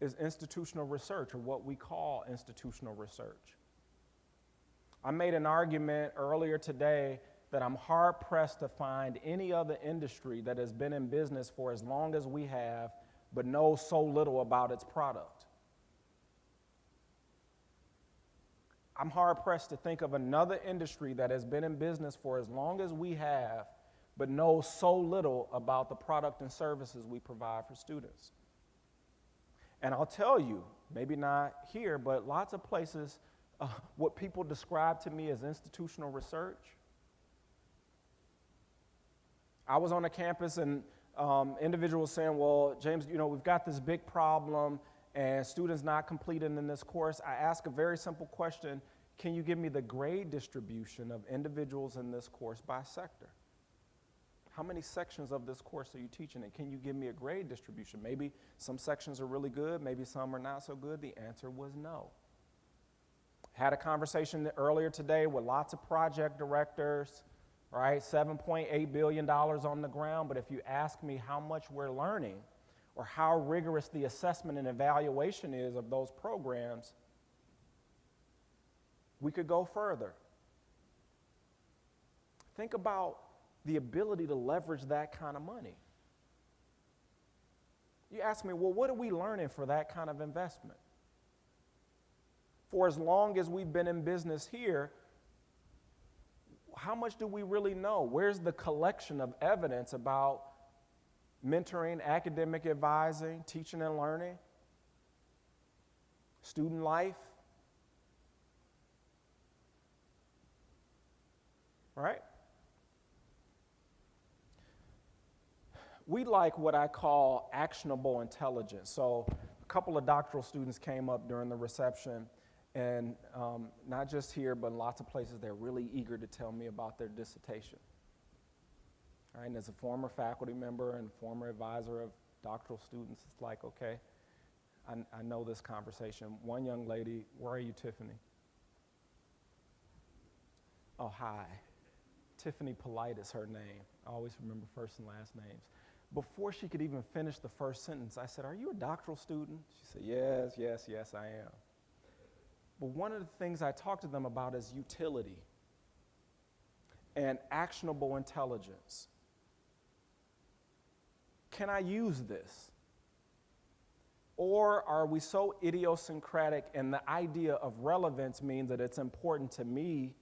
S2: is institutional research, or what we call institutional research? I made an argument earlier today that I'm hard-pressed to find any other industry that has been in business for as long as we have, but knows so little about its product. I'm hard-pressed to think of another industry that has been in business for as long as we have, but knows so little about the product and services we provide for students. And I'll tell you, maybe not here, but lots of places, what people describe to me as institutional research. I was on a campus and individuals saying, well, James, we've got this big problem and students not completing in this course. I ask a very simple question: can you give me the grade distribution of individuals in this course by sector? How many sections of this course are you teaching, and can you give me a grade distribution? Maybe some sections are really good, maybe some are not so good. The answer was no. Had a conversation earlier today with lots of project directors, right? $7.8 billion on the ground, but if you ask me how much we're learning or how rigorous the assessment and evaluation is of those programs, we could go further. Think about the ability to leverage that kind of money. You ask me, well, what are we learning for that kind of investment? For as long as we've been in business here, how much do we really know? Where's the collection of evidence about mentoring, academic advising, teaching and learning, student life? Right? We like what I call actionable intelligence. So a couple of doctoral students came up during the reception, and not just here, but in lots of places, they're really eager to tell me about their dissertation. All right, and as a former faculty member and former advisor of doctoral students, it's like, okay, I know this conversation. One young lady, where are you, Tiffany? Oh, hi. Tiffany Polite is her name. I always remember first and last names. Before she could even finish the first sentence, I said, are you a doctoral student? She said, yes, I am. But one of the things I talk to them about is utility and actionable intelligence. Can I use this? Or are we so idiosyncratic and the idea of relevance means that it's important to me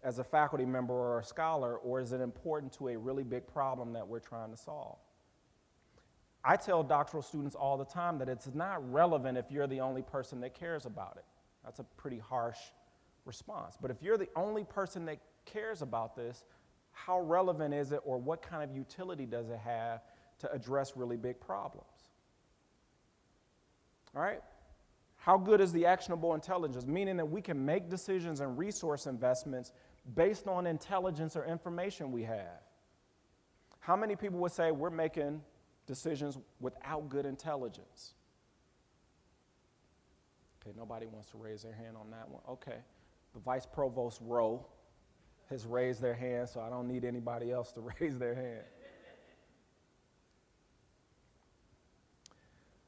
S2: as a faculty member or a scholar, or is it important to a really big problem that we're trying to solve? I tell doctoral students all the time that it's not relevant if you're the only person that cares about it. That's a pretty harsh response. But if you're the only person that cares about this, how relevant is it, or what kind of utility does it have to address really big problems? All right? How good is the actionable intelligence? Meaning that we can make decisions and resource investments based on intelligence or information we have. How many people would say we're making decisions without good intelligence? Okay, nobody wants to raise their hand on that one. Okay, the Vice Provost Rowe has raised their hand, so I don't need anybody else to raise their hand.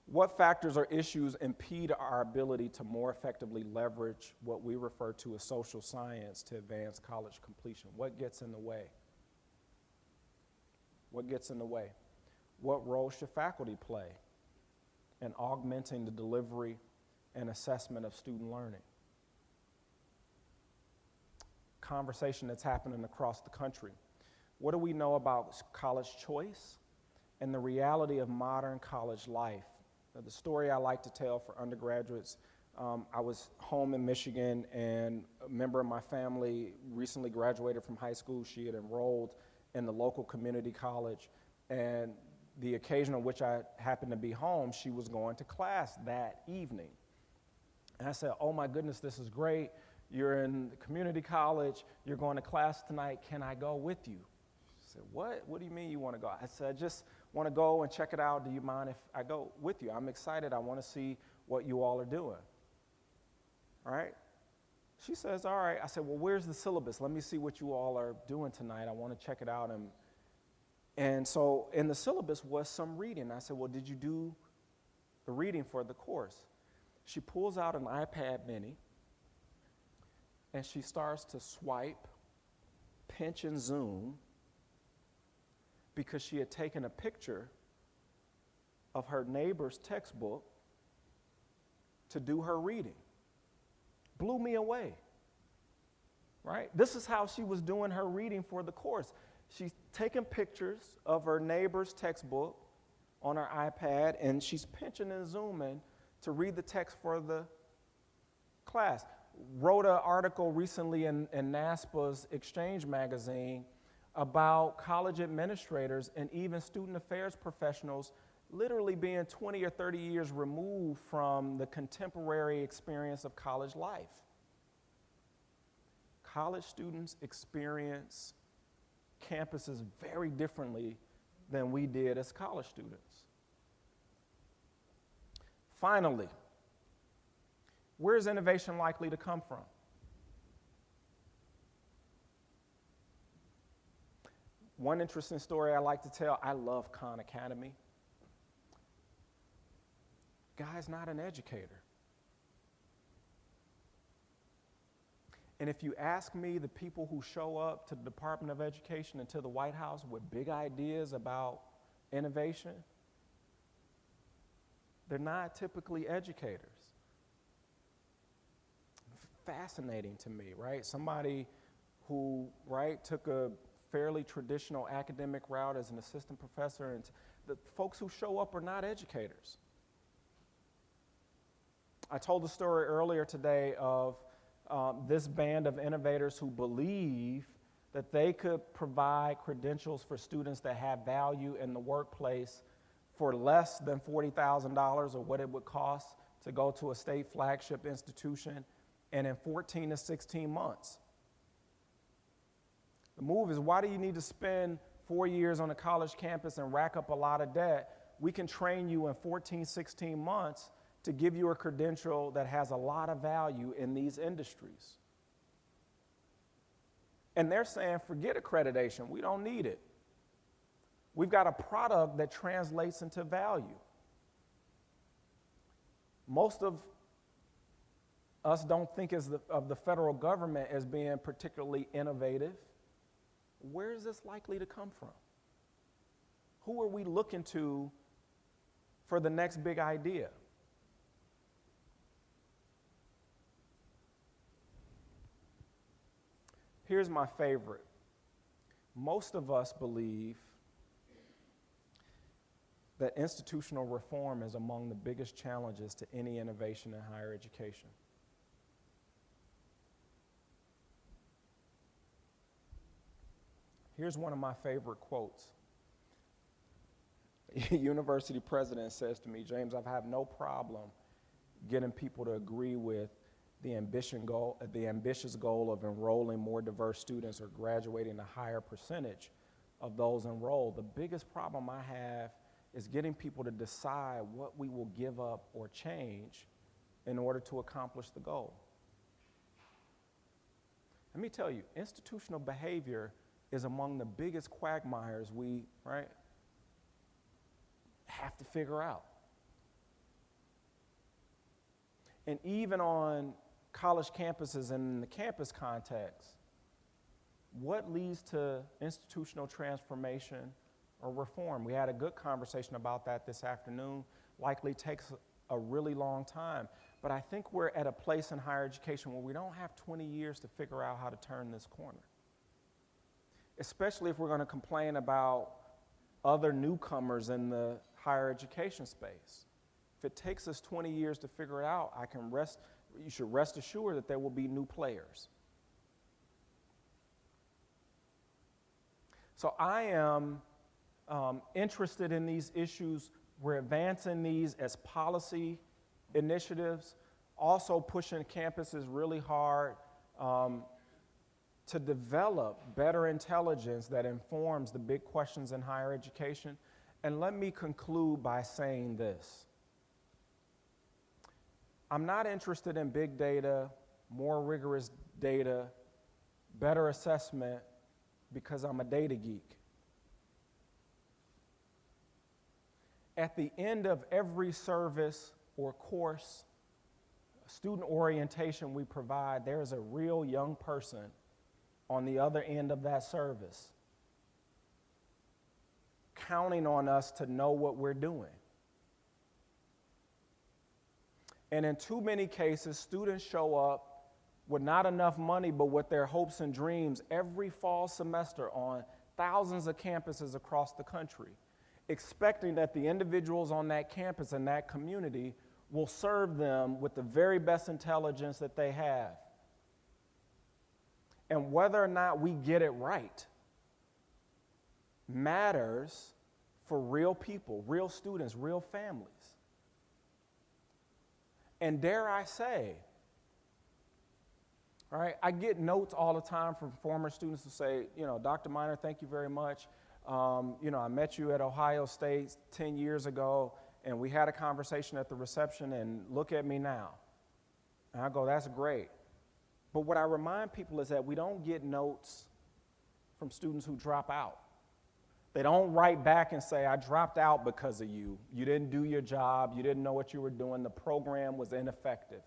S2: What factors or issues impede our ability to more effectively leverage what we refer to as social science to advance college completion? What gets in the way? What gets in the way? What role should faculty play in augmenting the delivery and assessment of student learning? Conversation that's happening across the country. What do we know about college choice and the reality of modern college life? The story I like to tell for undergraduates, I was home in Michigan, and a member of my family recently graduated from high school. She had enrolled in the local community college, and the occasion on which I happened to be home, she was going to class that evening. And I said, oh my goodness, this is great. You're in the community college, you're going to class tonight, can I go with you? She said, what? What do you mean you want to go? I said, I just want to go and check it out. Do you mind if I go with you? I'm excited. I want to see what you all are doing. All right? She says, all right. I said, well, where's the syllabus? Let me see what you all are doing tonight. I want to check it out. And so in the syllabus was some reading. I said, well, did you do the reading for the course? She pulls out an iPad mini, and she starts to swipe, pinch, and zoom because she had taken a picture of her neighbor's textbook to do her reading. Blew me away, right? This is how she was doing her reading for the course. She's taking pictures of her neighbor's textbook on her iPad, and she's pinching and zooming to read the text for the class. Wrote an article recently in NASPA's Exchange magazine about college administrators and even student affairs professionals literally being 20 or 30 years removed from the contemporary experience of college life. College students experience campuses very differently than we did as college students. Finally, where is innovation likely to come from? One interesting story I like to tell, I love Khan Academy. Guy's not an educator. And if you ask me, the people who show up to the Department of Education and to the White House with big ideas about innovation, they're not typically educators. Fascinating to me, right? Somebody who, right, took a fairly traditional academic route as an assistant professor, and the folks who show up are not educators. I told the story earlier today of this band of innovators who believe that they could provide credentials for students that have value in the workplace for less than $40,000 or what it would cost to go to a state flagship institution, and in 14 to 16 months. The move is, why do you need to spend 4 years on a college campus and rack up a lot of debt? We can train you in 14, 16 months to give you a credential that has a lot of value in these industries. And they're saying, forget accreditation, we don't need it. We've got a product that translates into value. Most of us don't think of the federal government as being particularly innovative. Where is this likely to come from? Who are we looking to for the next big idea? Here's my favorite. Most of us believe that institutional reform is among the biggest challenges to any innovation in higher education. Here's one of my favorite quotes. University president says to me, James, I've had no problem getting people to agree with the ambitious goal of enrolling more diverse students or graduating a higher percentage of those enrolled. The biggest problem I have is getting people to decide what we will give up or change in order to accomplish the goal. Let me tell you, institutional behavior is among the biggest quagmires we, right, have to figure out. And even on college campuses and in the campus context, what leads to institutional transformation or reform? We had a good conversation about that this afternoon. Likely takes a really long time. But I think we're at a place in higher education where we don't have 20 years to figure out how to turn this corner. Especially if we're going to complain about other newcomers in the higher education space. If it takes us 20 years to figure it out, you should rest assured that there will be new players. So I am interested in these issues. We're advancing these as policy initiatives, also pushing campuses really hard to develop better intelligence that informs the big questions in higher education. And let me conclude by saying this. I'm not interested in big data, more rigorous data, better assessment, because I'm a data geek. At the end of every service or course, student orientation we provide, there is a real young person on the other end of that service counting on us to know what we're doing. And in too many cases, students show up with not enough money, but with their hopes and dreams every fall semester on thousands of campuses across the country, expecting that the individuals on that campus and that community will serve them with the very best intelligence that they have. And whether or not we get it right matters for real people, real students, real families. And dare I say, all right, I get notes all the time from former students who say, Dr. Minor, thank you very much. I met you at Ohio State 10 years ago, and we had a conversation at the reception, and look at me now. And I go, that's great. But what I remind people is that we don't get notes from students who drop out. They don't write back and say, I dropped out because of you. You didn't do your job. You didn't know what you were doing. The program was ineffective.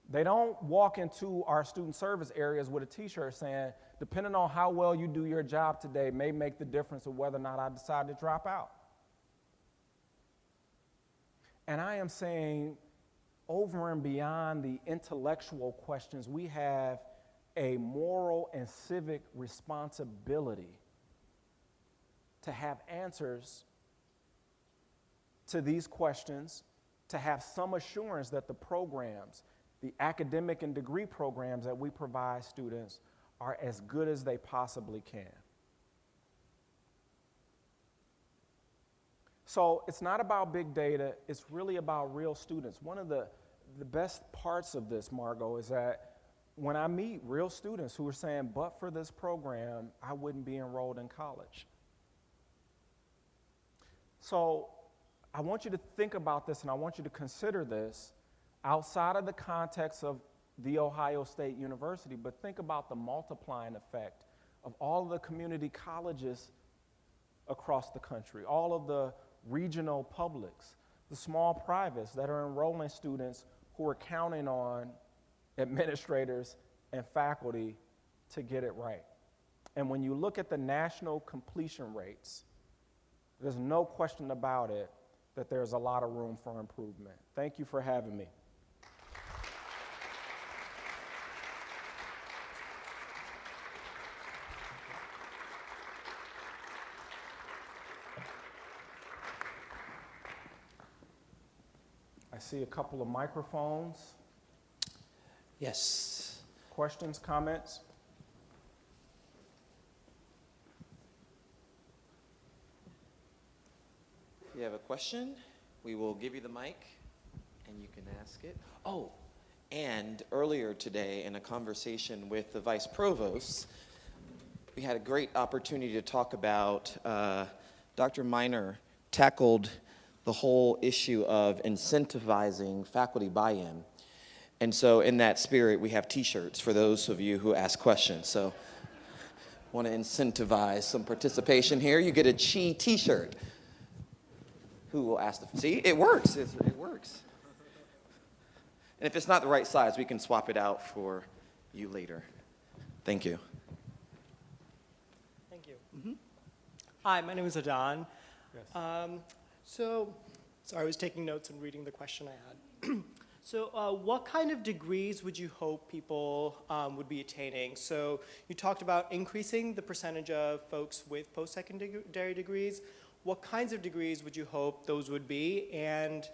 S2: They don't walk into our student service areas with a t-shirt saying, depending on how well you do your job today may make the difference of whether or not I decide to drop out. And I am saying, over and beyond the intellectual questions, we have a moral and civic responsibility to have answers to these questions, to have some assurance that the programs, the academic and degree programs that we provide students are as good as they possibly can. So it's not about big data, it's really about real students. One of the best parts of this, Margot, is that when I meet real students who are saying, but for this program, I wouldn't be enrolled in college. So I want you to think about this, and I want you to consider this outside of the context of The Ohio State University, but think about the multiplying effect of all of the community colleges across the country, all of the regional publics, the small privates that are enrolling students who are counting on administrators and faculty to get it right. And when you look at the national completion rates, there's no question about it that there's a lot of room for improvement. Thank you for having me. I see a couple of microphones.
S1: Yes.
S2: Questions, comments?
S1: If you have a question, we will give you the mic and you can ask it. Oh, and earlier today in a conversation with the Vice Provost, we had a great opportunity to talk about, Dr. Minor tackled the whole issue of incentivizing faculty buy-in. And so in that spirit, we have t-shirts for those of you who ask questions. So want to incentivize some participation here. You get a CHEE t-shirt. Who will ask the, see, it works, it works. And if it's not the right size, we can swap it out for you later. Thank you.
S3: Thank you. Mm-hmm. Hi, my name is Adan.
S2: Yes.
S3: Sorry, I was taking notes and reading the question I had. So what kind of degrees would you hope people would be attaining? So you talked about increasing the percentage of folks with post-secondary degrees. What kinds of degrees would you hope those would be? And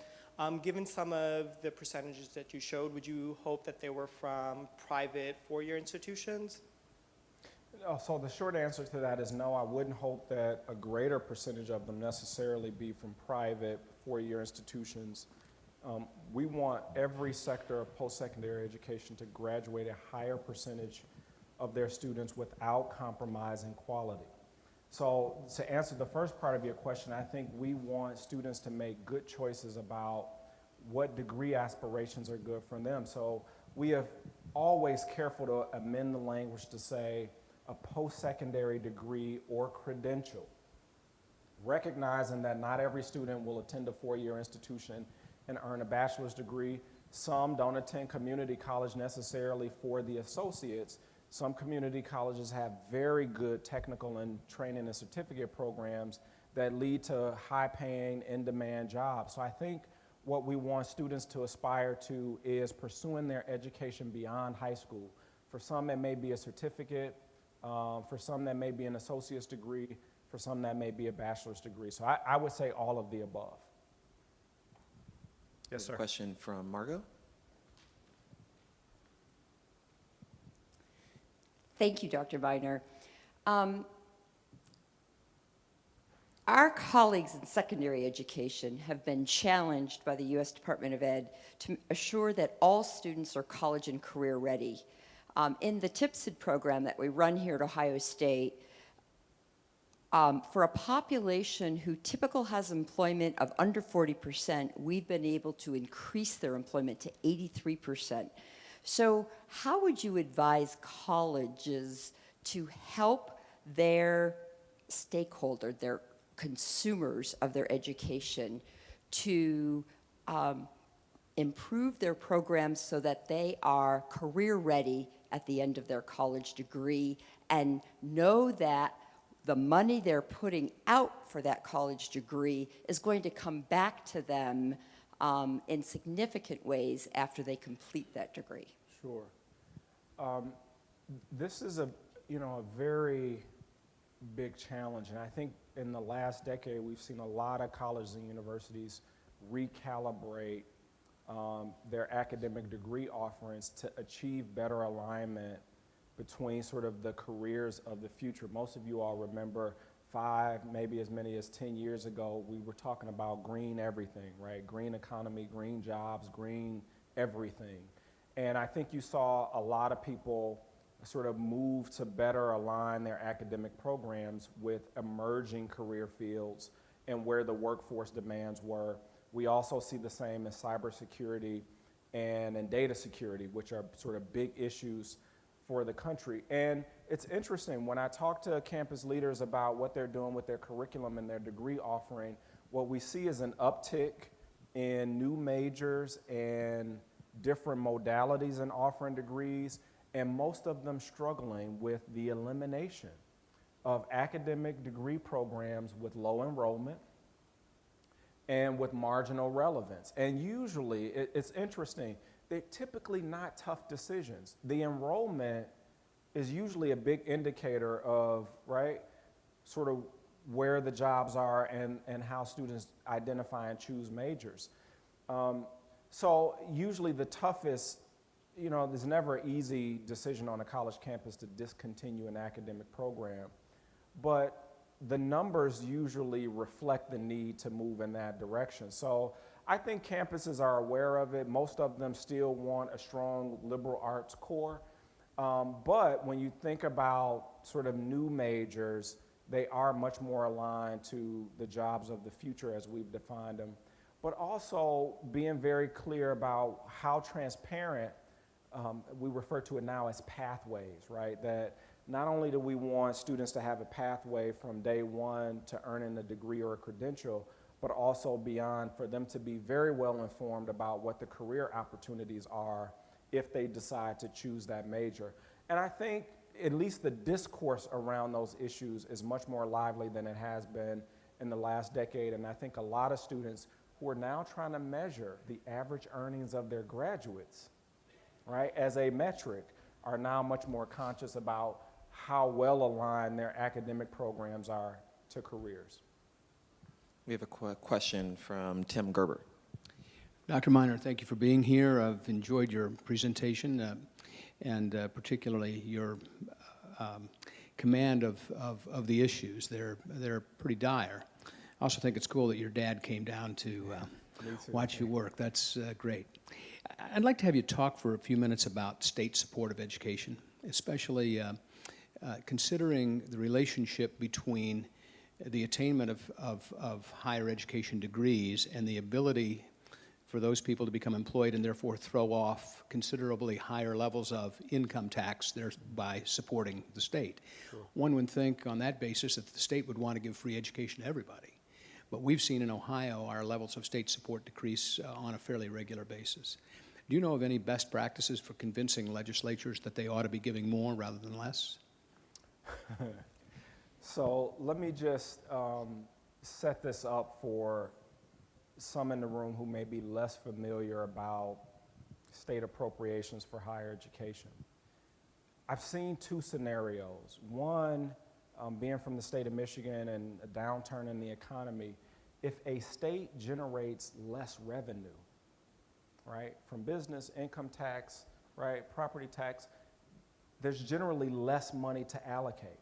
S3: given some of the percentages that you showed, would you hope that they were from private four-year institutions?
S2: So the short answer to that is no. I wouldn't hope that a greater percentage of them necessarily be from private four-year institutions. We want every sector of post-secondary education to graduate a higher percentage of their students without compromising quality. So to answer the first part of your question, I think we want students to make good choices about what degree aspirations are good for them. So we have always careful to amend the language to say a post-secondary degree or credential, recognizing that not every student will attend a four-year institution and earn a bachelor's degree. Some don't attend community college necessarily for the associates. Some community colleges have very good technical and training and certificate programs that lead to high-paying, in-demand jobs. So I think what we want students to aspire to is pursuing their education beyond high school. For some, it may be a certificate. For some, that may be an associate's degree. For some, that may be a bachelor's degree. So I would say all of the above. Yes, sir.
S1: Question from Margot.
S4: Thank you, Dr. Viner. Our colleagues in secondary education have been challenged by the U.S. Department of Ed to assure that all students are college and career ready. In the TIPSID program that we run here at Ohio State, for a population who typically has employment of under 40%, we've been able to increase their employment to 83%. So how would you advise colleges to help their stakeholder, their consumers of their education, to improve their programs so that they are career ready at the end of their college degree and know that the money they're putting out for that college degree is going to come back to them in significant ways after they complete that degree?
S2: Sure. This is a very big challenge, and I think in the last decade we've seen a lot of colleges and universities recalibrate their academic degree offerings to achieve better alignment between sort of the careers of the future. Most of you all remember 5, maybe as many as 10 years ago, we were talking about green everything, right? Green economy, green jobs, green everything. And I think you saw a lot of people sort of move to better align their academic programs with emerging career fields and where the workforce demands were. We also see the same in cybersecurity and in data security, which are sort of big issues for the country. And it's interesting, when I talk to campus leaders about what they're doing with their curriculum and their degree offering, what we see is an uptick in new majors and different modalities in offering degrees, and most of them struggling with the elimination of academic degree programs with low enrollment and with marginal relevance. And usually, it's interesting, they're typically not tough decisions. The enrollment is usually a big indicator of, right, sort of where the jobs are and how students identify and choose majors. So usually the toughest, there's never an easy decision on a college campus to discontinue an academic program, but the numbers usually reflect the need to move in that direction. So I think campuses are aware of it. Most of them still want a strong liberal arts core. But when you think about sort of new majors, they are much more aligned to the jobs of the future as we've defined them. But also being very clear about how transparent, we refer to it now as pathways, right? That not only do we want students to have a pathway from day one to earning a degree or a credential, but also beyond, for them to be very well informed about what the career opportunities are if they decide to choose that major. And I think at least the discourse around those issues is much more lively than it has been in the last decade. And I think a lot of students who are now trying to measure the average earnings of their graduates, right, as a metric, are now much more conscious about how well aligned their academic programs are to careers.
S1: We have a question from Tim Gerber.
S5: Dr. Miner, thank you for being here. I've enjoyed your presentation and particularly your command of the issues. They're pretty dire. I also think it's cool that your dad came down to watch you work. That's great. I'd like to have you talk for a few minutes about state support of education, especially considering the relationship between the attainment of higher education degrees and the ability for those people to become employed and therefore throw off considerably higher levels of income tax thereby supporting the state. One would think on that basis that the state would want to give free education to everybody. But we've seen in Ohio our levels of state support decrease on a fairly regular basis. Do you know of any best practices for convincing legislatures that they ought to be giving more rather than less?
S2: So let me just set this up for some in the room who may be less familiar about state appropriations for higher education. I've seen two scenarios. One, being from the state of Michigan and a downturn in the economy, if a state generates less revenue, right, from business, income tax, right, property tax, there's generally less money to allocate.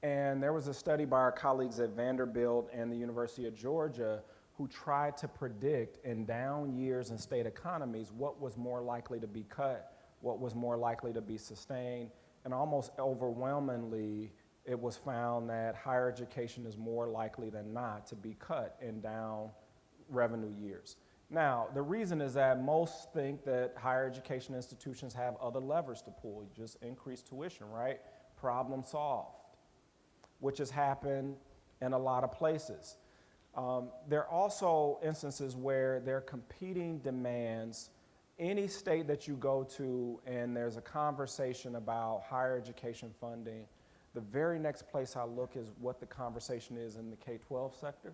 S2: And there was a study by our colleagues at Vanderbilt and the University of Georgia who tried to predict in down years in state economies what was more likely to be cut, what was more likely to be sustained, and almost overwhelmingly it was found that higher education is more likely than not to be cut in down revenue years. Now, the reason is that most think that higher education institutions have other levers to pull. You just increase tuition, right? Problem solved, which has happened in a lot of places. There are also instances where there are competing demands. Any state that you go to and there's a conversation about higher education funding, the very next place I look is what the conversation is in the K-12 sector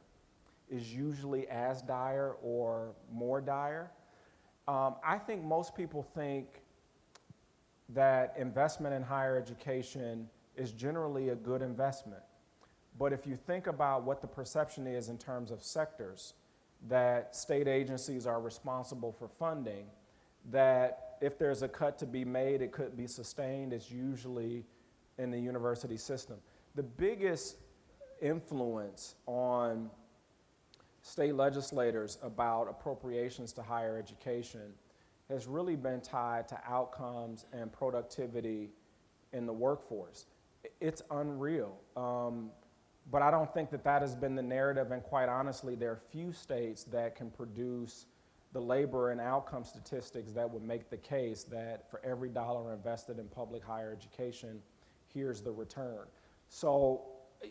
S2: is usually as dire or more dire. I think most people think that investment in higher education is generally a good investment. But if you think about what the perception is in terms of sectors, that state agencies are responsible for funding, that if there's a cut to be made, it could be sustained, it's usually in the university system. The biggest influence on state legislators about appropriations to higher education has really been tied to outcomes and productivity in the workforce. It's unreal. But I don't think that that has been the narrative, and quite honestly, there are few states that can produce the labor and outcome statistics that would make the case that for every dollar invested in public higher education, here's the return. So,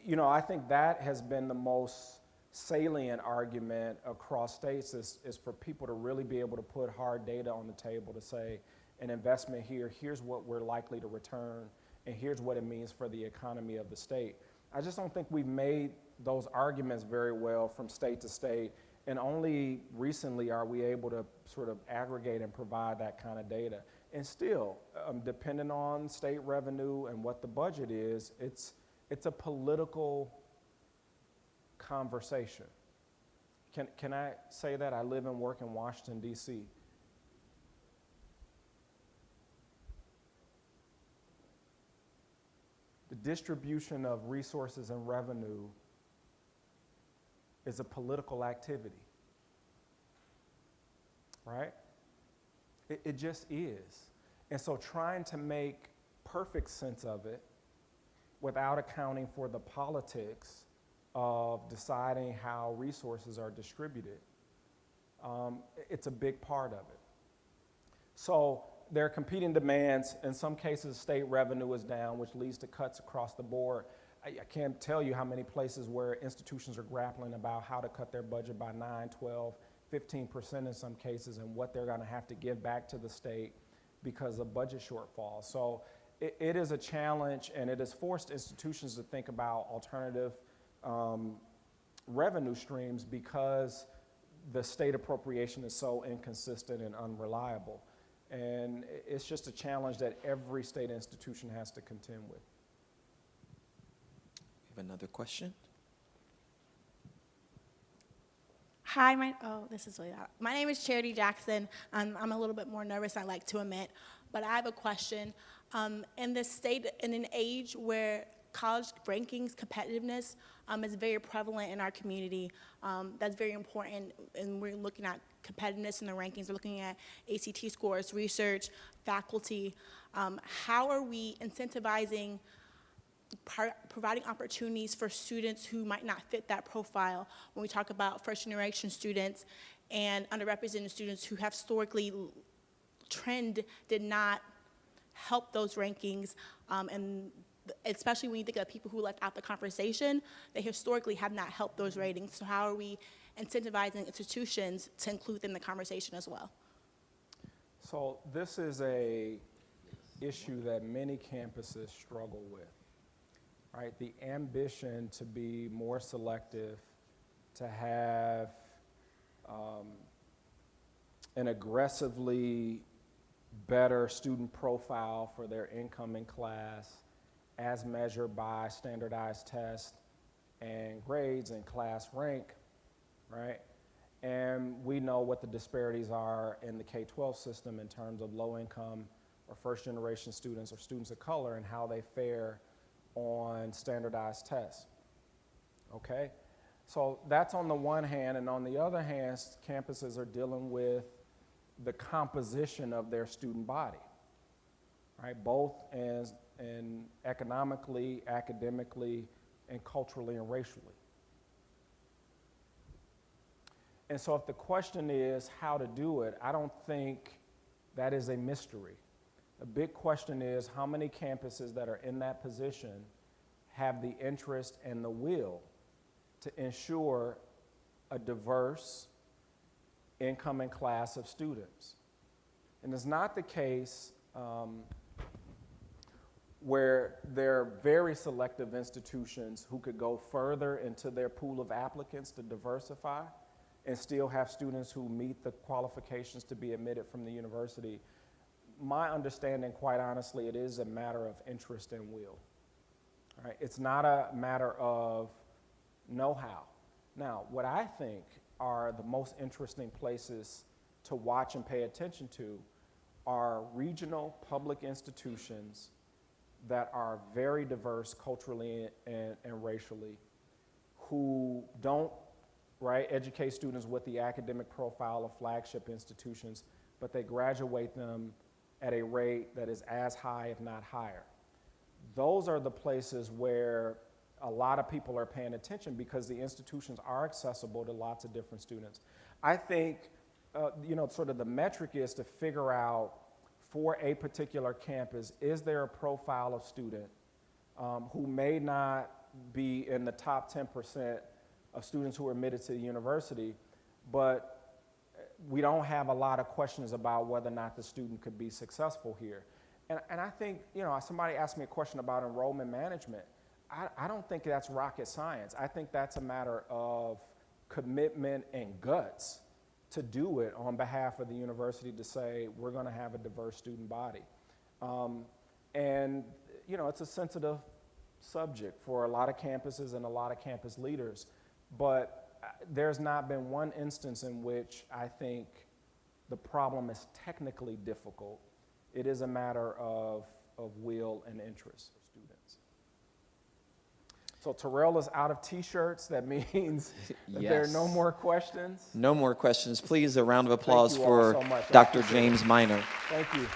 S2: you know, I think that has been the most salient argument across states is for people to really be able to put hard data on the table to say, an investment here, here's what we're likely to return, and here's what it means for the economy of the state. I just don't think we've made those arguments very well from state to state, and only recently are we able to sort of aggregate and provide that kind of data. And still, depending on state revenue and what the budget is, it's a political conversation. Can I say that? I live and work in Washington, D.C. The distribution of resources and revenue is a political activity, right? It just is. And so trying to make perfect sense of it without accounting for the politics of deciding how resources are distributed, it's a big part of it. So there are competing demands. In some cases, state revenue is down, which leads to cuts across the board. I can't tell you how many places where institutions are grappling about how to cut their budget by 9, 12, 15% in some cases, and what they're going to have to give back to the state because of budget shortfalls. So it is a challenge, and it has forced institutions to think about alternative revenue streams because the state appropriation is so inconsistent and unreliable. And it's just a challenge that every state institution has to contend with.
S1: We have another question.
S6: Hi, this is really loud. My name is Charity Jackson. I'm a little bit more nervous, I like to admit, but I have a question. In this state, in an age where college rankings competitiveness is very prevalent in our community, that's very important, and we're looking at competitiveness in the rankings. We're looking at ACT scores, research, faculty. How are we incentivizing providing opportunities for students who might not fit that profile when we talk about first generation students and underrepresented students who have historically trend did not help those rankings, and especially when you think of people who left out the conversation, they historically have not helped those ratings. So how are we incentivizing institutions to include them in the conversation as well?
S2: So this is a issue that many campuses struggle with, right? The ambition to be more selective, to have an aggressively better student profile for their incoming class as measured by standardized tests and grades and class rank, right? And we know what the disparities are in the K-12 system in terms of low income or first generation students or students of color and how they fare on standardized tests, okay? So that's on the one hand, and on the other hand, campuses are dealing with the composition of their student body, right? Both in economically, academically, and culturally and racially. And so if the question is how to do it, I don't think that is a mystery. The big question is how many campuses that are in that position have the interest and the will to ensure a diverse incoming class of students. And it's not the case where there are very selective institutions who could go further into their pool of applicants to diversify and still have students who meet the qualifications to be admitted from the university. My understanding, quite honestly, it is a matter of interest and will. All right? It's not a matter of know-how. Now, what I think are the most interesting places to watch and pay attention to are regional public institutions that are very diverse culturally and racially, who don't educate students with the academic profile of flagship institutions, but they graduate them at a rate that is as high, if not higher. Those are the places where a lot of people are paying attention because the institutions are accessible to lots of different students. I think, sort of the metric is to figure out for a particular campus, is there a profile of student who may not be in the top 10% of students who are admitted to the university, but we don't have a lot of questions about whether or not the student could be successful here. And I think, somebody asked me a question about enrollment management. I don't think that's rocket science. I think that's a matter of commitment and guts to do it on behalf of the university to say, we're gonna have a diverse student body. It's a sensitive subject for a lot of campuses and a lot of campus leaders, but there's not been one instance in which I think the problem is technically difficult. It is a matter of will and interest of students. So Terrell is out of t-shirts. That means that there are no more questions.
S1: No more questions. Please, a round of applause
S2: you all
S1: for
S2: so much.
S1: Dr. James Minor.
S2: Thank you.